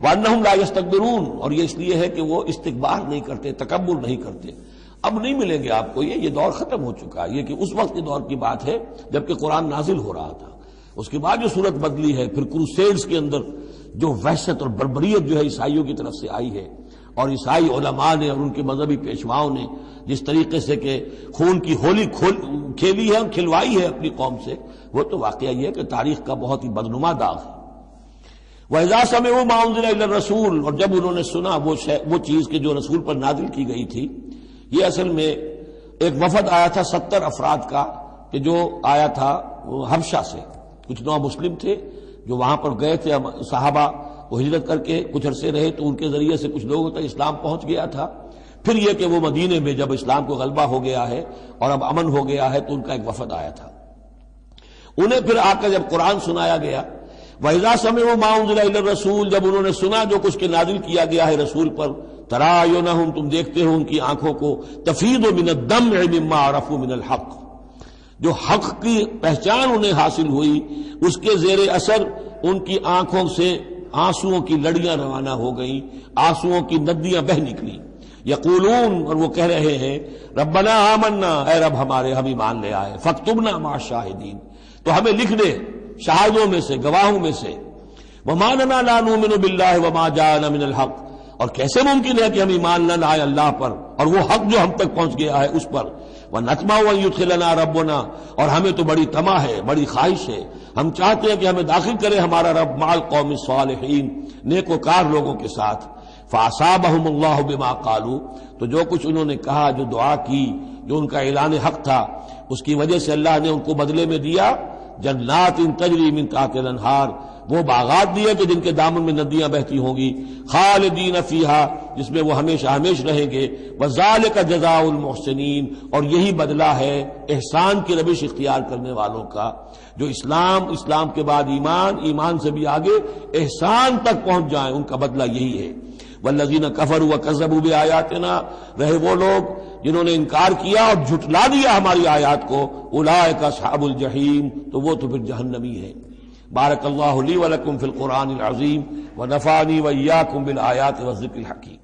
وانہم لا یستکبرون، اور یہ اس لیے ہے کہ وہ استکبار نہیں کرتے، تکبر نہیں کرتے۔ اب نہیں ملیں گے آپ کو یہ دور ختم ہو چکا ہے، یہ کہ اس وقت کے دور کی بات ہے جبکہ قرآن نازل ہو رہا تھا۔ اس کے بعد جو صورت بدلی ہے، پھر کروسیڈز کے اندر جو وحشت اور بربریت جو ہے عیسائیوں کی طرف سے آئی ہے، اور عیسائی علماء نے اور ان کے مذہبی پیشواؤں نے جس طریقے سے کہ خون کی ہولی کھیلی ہے اور کھلوائی ہے اپنی قوم سے، وہ تو واقعہ یہ ہے کہ تاریخ کا بہت ہی بدنما داغ ہے۔ وَإِذَا سَمِعُوا مَا أُنزِلَ إِلَى الرَّسُولِ، اور جب انہوں نے سنا وہ چیز کہ جو رسول پر نازل کی گئی تھی۔ یہ اصل میں ایک وفد آیا تھا 70 افراد کا، کہ جو آیا تھا حبشہ سے، کچھ نو مسلم تھے جو وہاں پر گئے تھے، صحابہ وہ ہجرت کر کے کچھ عرصے رہے تو ان کے ذریعے سے کچھ لوگوں تک اسلام پہنچ گیا تھا۔ پھر یہ کہ وہ مدینے میں جب اسلام کو غلبہ ہو گیا ہے اور اب امن ہو گیا ہے تو ان کا ایک وفد آیا تھا۔ انہیں پھر آ کر جب قرآن سنایا گیا، وَإِذَا سَمِعُوا مَا أُنزِلَ إِلَى الرَّسُولِ، جب انہوں نے سنا جو کچھ کے نازل کیا گیا ہے رسول پر، تَرَىٰ أَعْيُنَهُمْ، تم دیکھتے ہو ان کی آنکھوں کو، تَفِيضُ مِنَ الدَّمْعِ مِمَّا عَرَفُوا مِنَ الْحَقِّ، جو حق کی پہچان انہیں حاصل ہوئی اس کے زیر اثر ان کی آنکھوں سے آنسوؤں کی لڑیاں روانہ ہو گئیں، آنسوؤں کی ندیاں بہہ نکلی۔ یقولون، اور وہ کہہ رہے ہیں، ربنا آمنا، اے رب ہمارے ہم ایمان لے آئے، فاکتبنا مع الشاہدین، تو ہمیں لکھ دے شاہدوں میں سے، گواہوں میں سے۔ وما لنا لا نؤمن باللہ وما جاءنا من الحق، اور کیسے ممکن ہے کہ ہم ایمان نہ لائیں اللہ پر اور وہ حق جو ہم تک پہنچ گیا ہے اس پر۔ وَنَطْمَعُ أَن يُدْخِلَنَا رَبُّنَا، اور ہمیں تو بڑی طمع ہے، بڑی خواہش ہے، ہم چاہتے ہیں کہ ہمیں داخل کرے ہمارا رب مع القوم الصالحین، نیک وکار لوگوں کے ساتھ۔ فَأَصَابَهُمُ اللَّهُ بِمَا قَالُوا، تو جو کچھ انہوں نے کہا، جو دعا کی، جو ان کا اعلان حق تھا، اس کی وجہ سے اللہ نے ان کو بدلے میں دیا جنات تجری من تحتها الانہار، وہ باغات دیے کہ جن کے دامن میں ندیاں بہتی ہوں گی، خالدین فیہا، جس میں وہ ہمیشہ ہمیش رہیں گے، وذالک جزاء المحسنین، اور یہی بدلہ ہے احسان کی روش اختیار کرنے والوں کا، جو اسلام کے بعد ایمان سے بھی آگے احسان تک پہنچ جائیں، ان کا بدلہ یہی ہے۔ والذین کفروا وکذبوا بآیاتنا، رہے وہ لوگ جنہوں نے انکار کیا اور جھٹلا دیا ہماری آیات کو، اولئک اصحاب الجحیم، تو وہ تو پھر جہنمی ہے۔ بارک اللہ لی ولکم فی القرآن العظیم ونفعنی وإیاکم بالآیات والذکر الحکیم۔